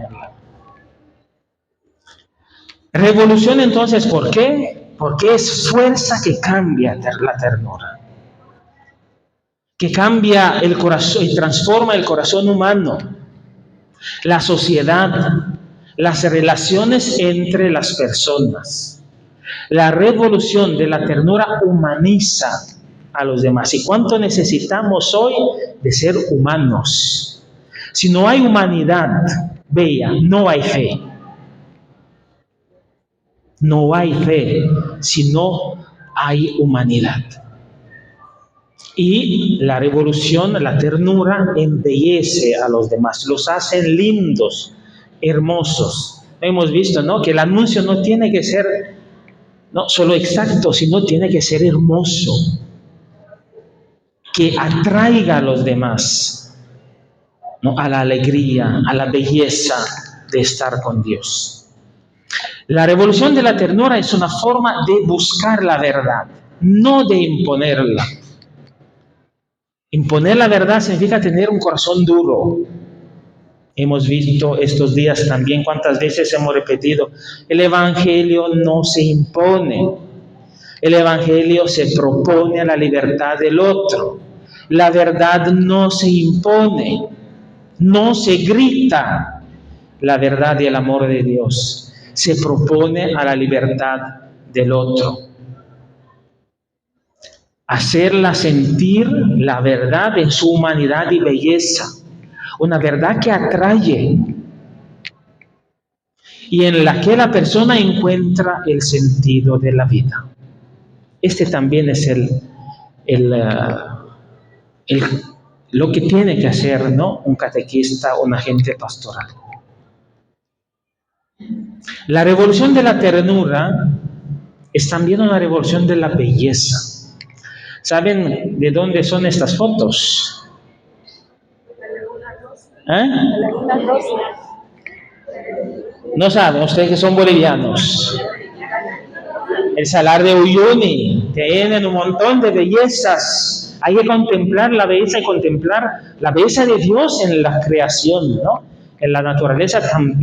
Revolución entonces, ¿por qué? Porque es fuerza que cambia la ternura, que cambia el corazón y transforma el corazón humano, la sociedad, las relaciones entre las personas. La revolución de la ternura humaniza a los demás. ¿Y cuánto necesitamos hoy de ser humanos? Si no hay humanidad, vea, no hay fe. No hay fe si no hay humanidad. Y la revolución, la ternura, embellece a los demás, los hacen lindos, hermosos. Hemos visto, ¿no?, que el anuncio no tiene que ser no solo exacto, sino tiene que ser hermoso, que atraiga a los demás, ¿no?, a la alegría, a la belleza, de estar con Dios. La revolución de la ternura es una forma de buscar la verdad, no de imponerla. Imponer la verdad significa tener un corazón duro. Hemos visto estos días también cuántas veces hemos repetido, el Evangelio no se impone, el Evangelio se propone a la libertad del otro. La verdad no se impone, no se grita. La verdad y el amor de Dios se propone a la libertad del otro. Hacerla sentir la verdad en su humanidad y belleza, una verdad que atrae y en la que la persona encuentra el sentido de la vida. Este también es lo que tiene que hacer, ¿no?, un catequista, un agente pastoral. La revolución de la ternura es también una revolución de la belleza. ¿Saben de dónde son estas fotos? No saben, ustedes que son bolivianos. El Salar de Uyuni tienen un montón de bellezas. Hay que contemplar la belleza y contemplar la belleza de Dios en la creación, ¿no? En la naturaleza tan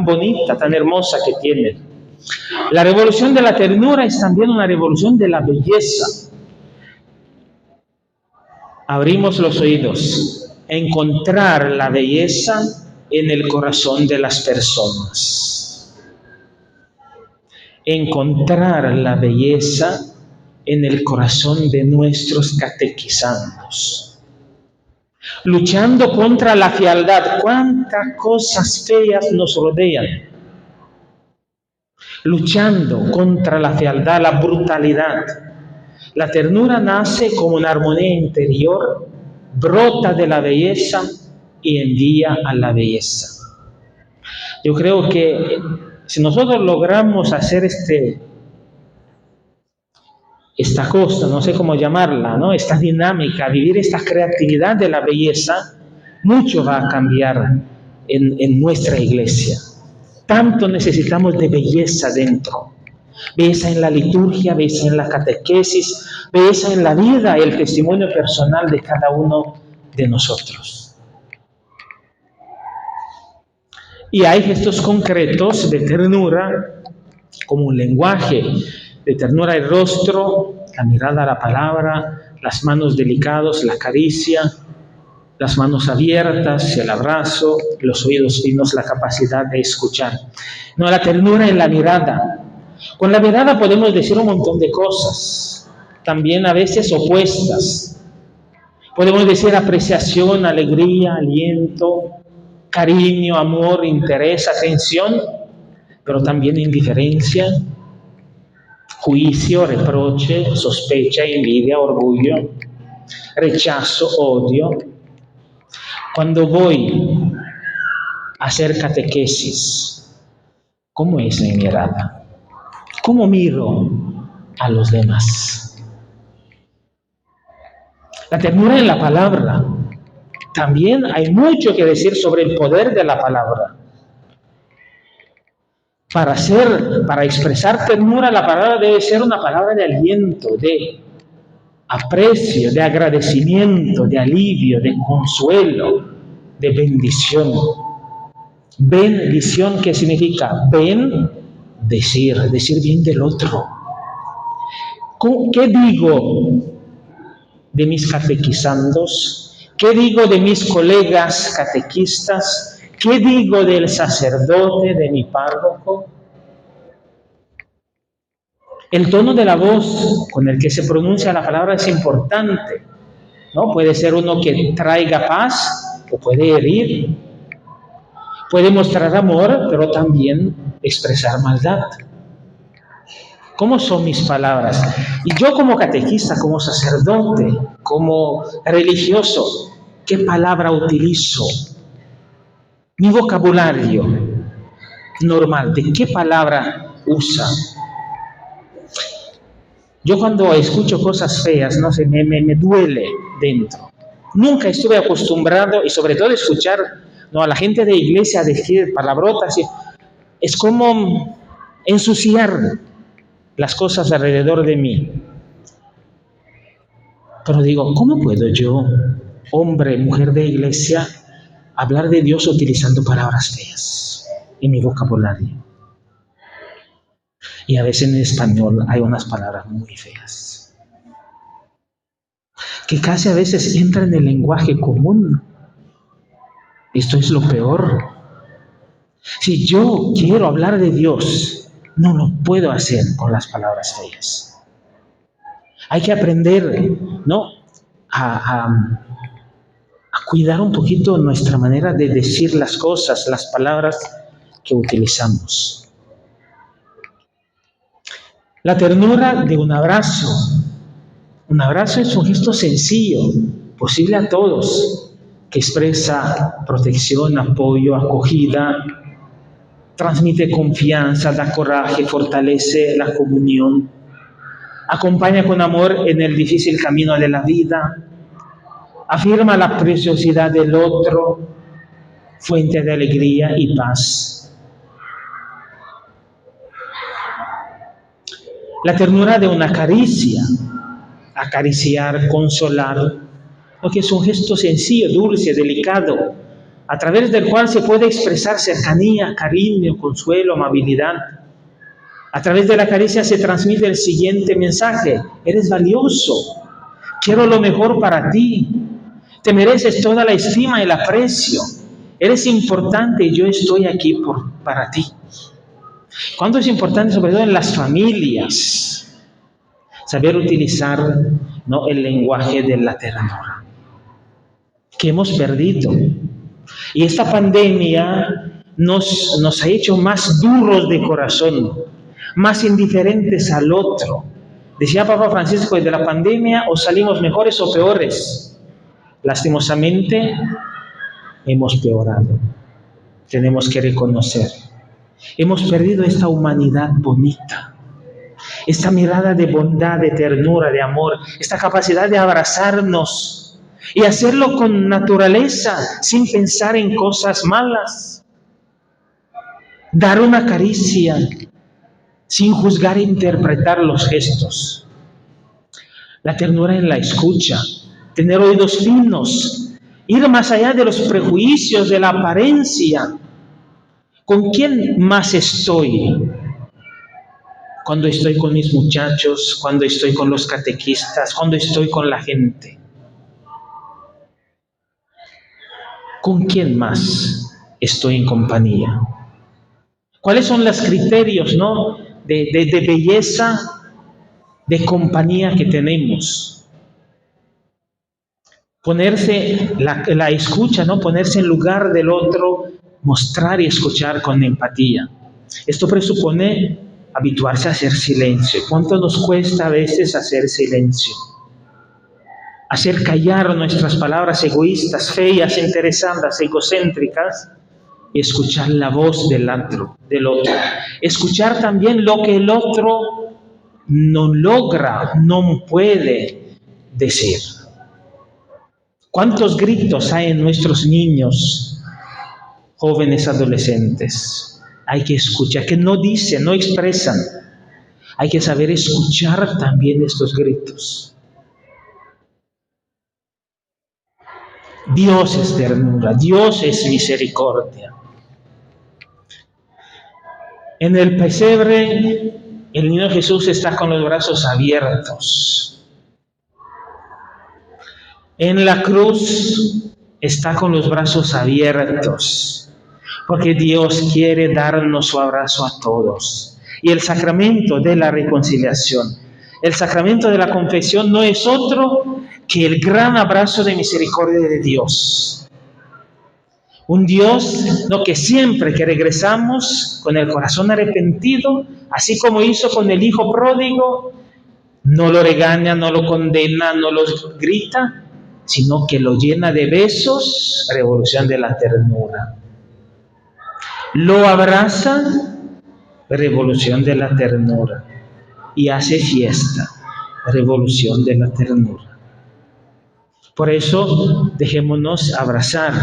bonita, tan hermosa que tiene. La revolución de la ternura es también una revolución de la belleza. Abrimos los oídos, encontrar la belleza en el corazón de las personas. Encontrar la belleza en el corazón de nuestros catequizandos. Luchando contra la fealdad. ¿Cuántas cosas feas nos rodean? Luchando contra la fealdad, la brutalidad. La ternura nace como una armonía interior, brota de la belleza y envía a la belleza. Yo creo que si nosotros logramos hacer esta cosa, no sé cómo llamarla, ¿no?, esta dinámica, vivir esta creatividad de la belleza, mucho va a cambiar en nuestra iglesia. Tanto necesitamos de belleza dentro. Belleza en la liturgia, belleza en la catequesis, belleza en la vida y el testimonio personal de cada uno de nosotros. Y hay gestos concretos de ternura, como un lenguaje de ternura al rostro, la mirada a la palabra, las manos delicadas, la caricia, las manos abiertas, el abrazo, los oídos finos, la capacidad de escuchar. No, la ternura en la mirada. Con la mirada podemos decir un montón de cosas, también a veces opuestas. Podemos decir apreciación, alegría, aliento, cariño, amor, interés, atención, pero también indiferencia, juicio, reproche, sospecha, envidia, orgullo, rechazo, odio. Cuando voy a hacer catequesis, ¿cómo es mi mirada? ¿Cómo miro a los demás? La ternura en la palabra. También hay mucho que decir sobre el poder de la palabra. Para expresar ternura, la palabra debe ser una palabra de aliento, de aprecio, de agradecimiento, de alivio, de consuelo, de bendición. Bendición, ¿qué significa? Decir bien del otro. ¿Qué digo de mis catequizandos? ¿Qué digo de mis colegas catequistas? ¿Qué digo del sacerdote, de mi párroco? El tono de la voz con el que se pronuncia la palabra es importante, ¿no? Puede ser uno que traiga paz o puede herir. Puede mostrar amor, pero también expresar maldad. ¿Cómo son mis palabras? Y yo como catequista, como sacerdote, como religioso, ¿qué palabra utilizo? Mi vocabulario normal, ¿de qué palabra usa? Yo cuando escucho cosas feas, no sé, me duele dentro. Nunca estuve acostumbrado, y sobre todo escuchar no, a la gente de iglesia a decir palabrotas. Es como ensuciar las cosas alrededor de mí. Pero digo, ¿cómo puedo yo, hombre, mujer de iglesia, hablar de Dios utilizando palabras feas en mi vocabulario? Y a veces en español hay unas palabras muy feas, que casi a veces entran en el lenguaje común. Esto es lo peor. Si yo quiero hablar de Dios, no lo puedo hacer con las palabras feas. Hay que aprender, ¿no?, a cuidar un poquito nuestra manera de decir las cosas, las palabras que utilizamos. La ternura de un abrazo. Un abrazo es un gesto sencillo, posible a todos, que expresa protección, apoyo, acogida, transmite confianza, da coraje, fortalece la comunión, acompaña con amor en el difícil camino de la vida, afirma la preciosidad del otro, fuente de alegría y paz. La ternura de una caricia, acariciar, consolar, lo que es un gesto sencillo, dulce, delicado, a través del cual se puede expresar cercanía, cariño, consuelo, amabilidad. A través de la caricia se transmite el siguiente mensaje: eres valioso, quiero lo mejor para ti, te mereces toda la estima y el aprecio, eres importante y yo estoy aquí para ti. ¿Cuánto es importante, sobre todo en las familias, saber utilizar, ¿no?, el lenguaje de la ternura, que hemos perdido? Y esta pandemia nos ha hecho más duros de corazón, más indiferentes al otro. Decía Papa Francisco, de la pandemia o salimos mejores o peores. Lastimosamente, hemos peorado. Tenemos que reconocer. Hemos perdido esta humanidad bonita, esta mirada de bondad, de ternura, de amor, esta capacidad de abrazarnos y hacerlo con naturaleza, sin pensar en cosas malas. Dar una caricia sin juzgar e interpretar los gestos. La ternura en la escucha, tener oídos finos, ir más allá de los prejuicios, de la apariencia. ¿Con quién más estoy? Cuando estoy con mis muchachos, cuando estoy con los catequistas, cuando estoy con la gente. ¿Con quién más estoy en compañía? ¿Cuáles son los criterios, ¿no?, de belleza, de compañía que tenemos? Ponerse, la escucha, ¿no?, ponerse en lugar del otro, mostrar y escuchar con empatía. Esto presupone habituarse a hacer silencio. ¿Cuánto nos cuesta a veces hacer silencio? Hacer callar nuestras palabras egoístas, feas, interesadas, egocéntricas, y escuchar la voz del otro. Escuchar también lo que el otro no logra, no puede decir. ¿Cuántos gritos hay en nuestros niños, jóvenes, adolescentes? Hay que escuchar, que no dicen, no expresan. Hay que saber escuchar también estos gritos. Dios es ternura, Dios es misericordia. En el pesebre, el niño Jesús está con los brazos abiertos. En la cruz está con los brazos abiertos, porque Dios quiere darnos su abrazo a todos. Y el sacramento de la reconciliación, el sacramento de la confesión, no es otro que el gran abrazo de misericordia de Dios. Un Dios, que siempre que regresamos con el corazón arrepentido, así como hizo con el hijo pródigo, no lo regaña, no lo condena, no lo grita, sino que lo llena de besos, revolución de la ternura. Lo abraza, revolución de la ternura. Y hace fiesta, revolución de la ternura. Por eso, dejémonos abrazar.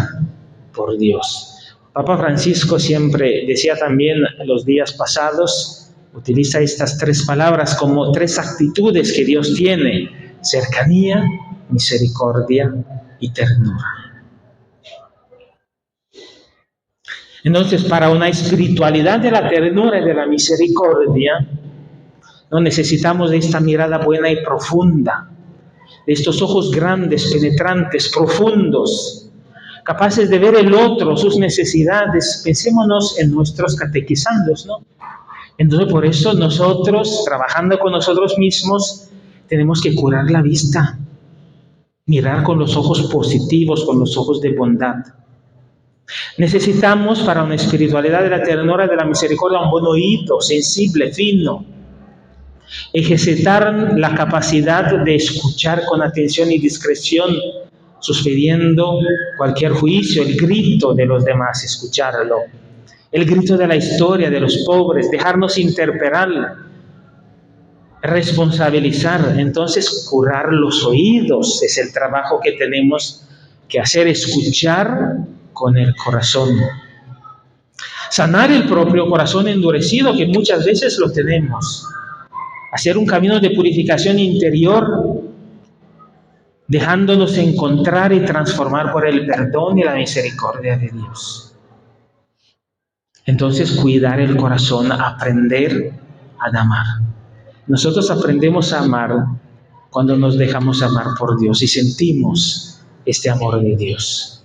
por Dios. Papa Francisco siempre decía también los días pasados, utiliza estas 3 palabras como 3 actitudes que Dios tiene: cercanía, misericordia y ternura. Entonces, para una espiritualidad de la ternura y de la misericordia, no necesitamos de esta mirada buena y profunda, de estos ojos grandes, penetrantes, profundos, capaces de ver el otro, sus necesidades. Pensémonos en nuestros catequizandos, ¿no? Entonces, por eso nosotros, trabajando con nosotros mismos, tenemos que curar la vista, mirar con los ojos positivos, con los ojos de bondad. Necesitamos para una espiritualidad de la ternura y de la misericordia un buen oído, sensible, fino. Ejercitar la capacidad de escuchar con atención y discreción, suspendiendo cualquier juicio, el grito de los demás, escucharlo. El grito de la historia de los pobres, dejarnos interpelar, responsabilizar. Entonces, curar los oídos es el trabajo que tenemos que hacer, escuchar con el corazón. Sanar el propio corazón endurecido, que muchas veces lo tenemos. Hacer un camino de purificación interior, dejándonos encontrar y transformar por el perdón y la misericordia de Dios. Entonces, cuidar el corazón, aprender a amar. Nosotros aprendemos a amar cuando nos dejamos amar por Dios y sentimos este amor de Dios.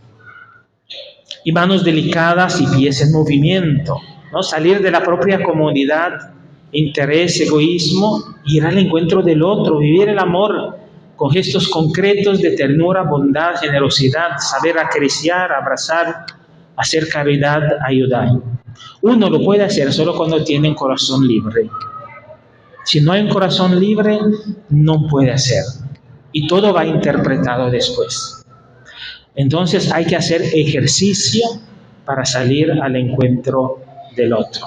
Y manos delicadas y pies en movimiento, ¿no? Salir de la propia comodidad, interés, egoísmo, ir al encuentro del otro, vivir el amor con gestos concretos de ternura, bondad, generosidad, saber acariciar, abrazar, hacer caridad, ayudar. Uno lo puede hacer solo cuando tiene un corazón libre. Si no hay un corazón libre, no puede hacer. Y todo va interpretado después. Entonces hay que hacer ejercicio para salir al encuentro del otro.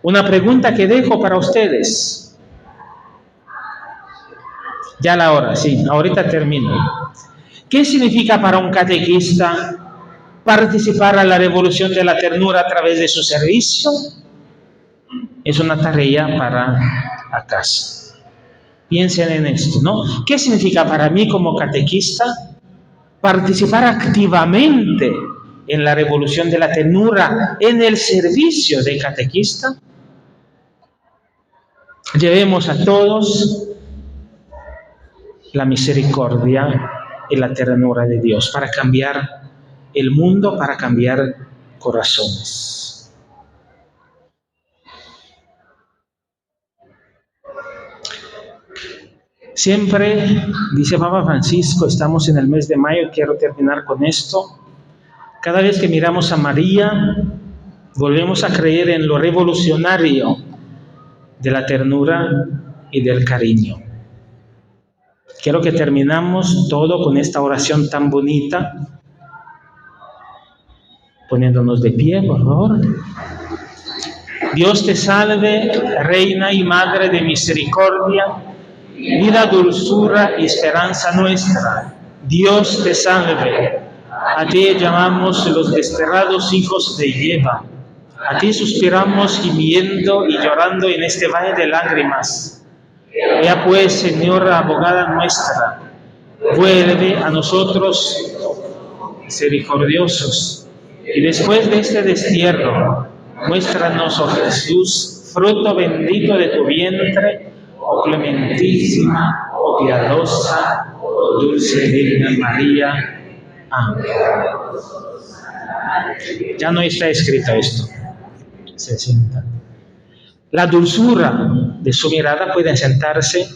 Una pregunta que dejo para ustedes. Ya la hora, sí, ahorita termino. ¿Qué significa para un catequista participar a la revolución de la ternura a través de su servicio? Es una tarea para la casa. Piensen en esto, ¿no? ¿Qué significa para mí como catequista participar activamente en la revolución de la ternura en el servicio de catequista? Llevemos a todos la misericordia y la ternura de Dios para cambiar el mundo, para cambiar corazones. Siempre, dice Papa Francisco, estamos en el mes de mayo, quiero terminar con esto. Cada vez que miramos a María, volvemos a creer en lo revolucionario de la ternura y del cariño. Quiero que terminamos todo con esta oración tan bonita, poniéndonos de pie, por favor. Dios te salve, Reina y Madre de misericordia, vida, dulzura y esperanza nuestra. Dios te salve. A ti llamamos los desterrados hijos de Eva. A ti suspiramos gimiendo y llorando en este valle de lágrimas. Ea pues, Señora, abogada nuestra, vuelve a nosotros misericordiosos, y después de este destierro, muéstranos, oh Jesús, fruto bendito de tu vientre, oh clementísima, oh piadosa, oh dulce Virgen María. Amén. Ya no está escrito esto. Se sienta. La dulzura de su mirada, puede sentarse,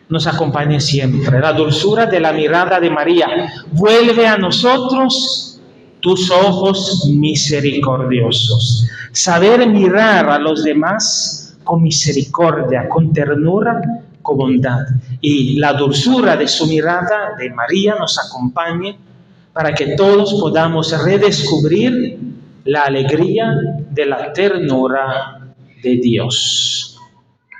nos acompañe siempre. La dulzura de la mirada de María. Vuelve a nosotros tus ojos misericordiosos. Saber mirar a los demás con misericordia, con ternura, con bondad. Y la dulzura de su mirada de María nos acompañe para que todos podamos redescubrir la alegría de la ternura de Dios.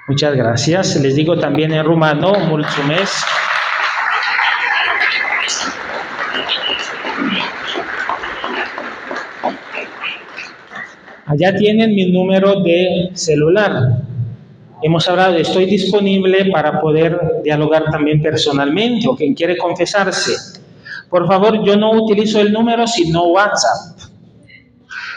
Muchas gracias. Les digo también en rumano, mulțumesc. Allá tienen mi número de celular. Hemos hablado, estoy disponible para poder dialogar también personalmente o quien quiere confesarse. Por favor, yo no utilizo el número sino WhatsApp.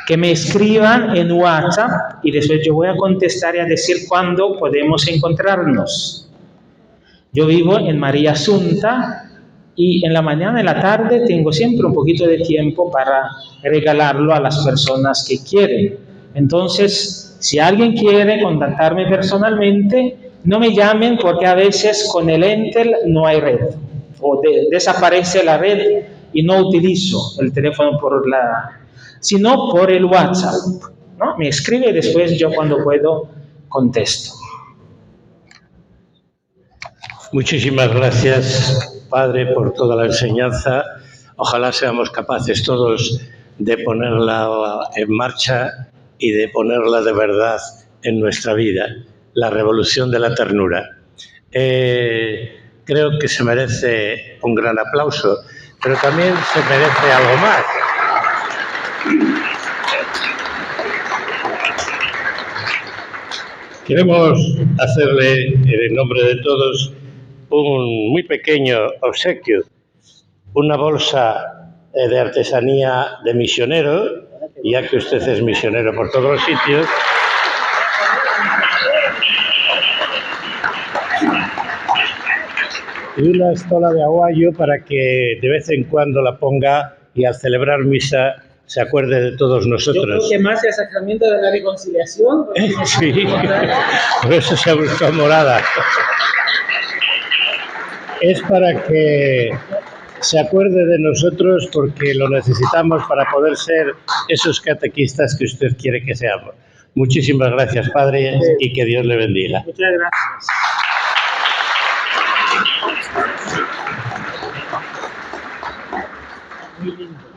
Que me escriban en WhatsApp y después yo voy a contestar y a decir cuándo podemos encontrarnos. Yo vivo en María Asunta y en la mañana y en la tarde tengo siempre un poquito de tiempo para regalarlo a las personas que quieren. Entonces, si alguien quiere contactarme personalmente, no me llamen porque a veces con el Entel no hay red o desaparece la red y no utilizo el teléfono sino por el WhatsApp, ¿no? Me escribe y después yo cuando puedo contesto. Muchísimas gracias, Padre, por toda la enseñanza. Ojalá seamos capaces todos de ponerla en marcha y de ponerla de verdad en nuestra vida, la revolución de la ternura. Creo que se merece un gran aplauso, pero también se merece algo más. Queremos hacerle, en nombre de todos, un muy pequeño obsequio, una bolsa de artesanía de misionero, ya que usted es misionero por todos los sitios. Y una estola de aguayo para que de vez en cuando la ponga y al celebrar misa se acuerde de todos nosotros. Yo creo que más el sacramento de la reconciliación. Sí, por eso se ha buscado morada. Es para que se acuerde de nosotros porque lo necesitamos para poder ser esos catequistas que usted quiere que seamos. Muchísimas gracias, Padre, y que Dios le bendiga. Muchas gracias. Muy lindo.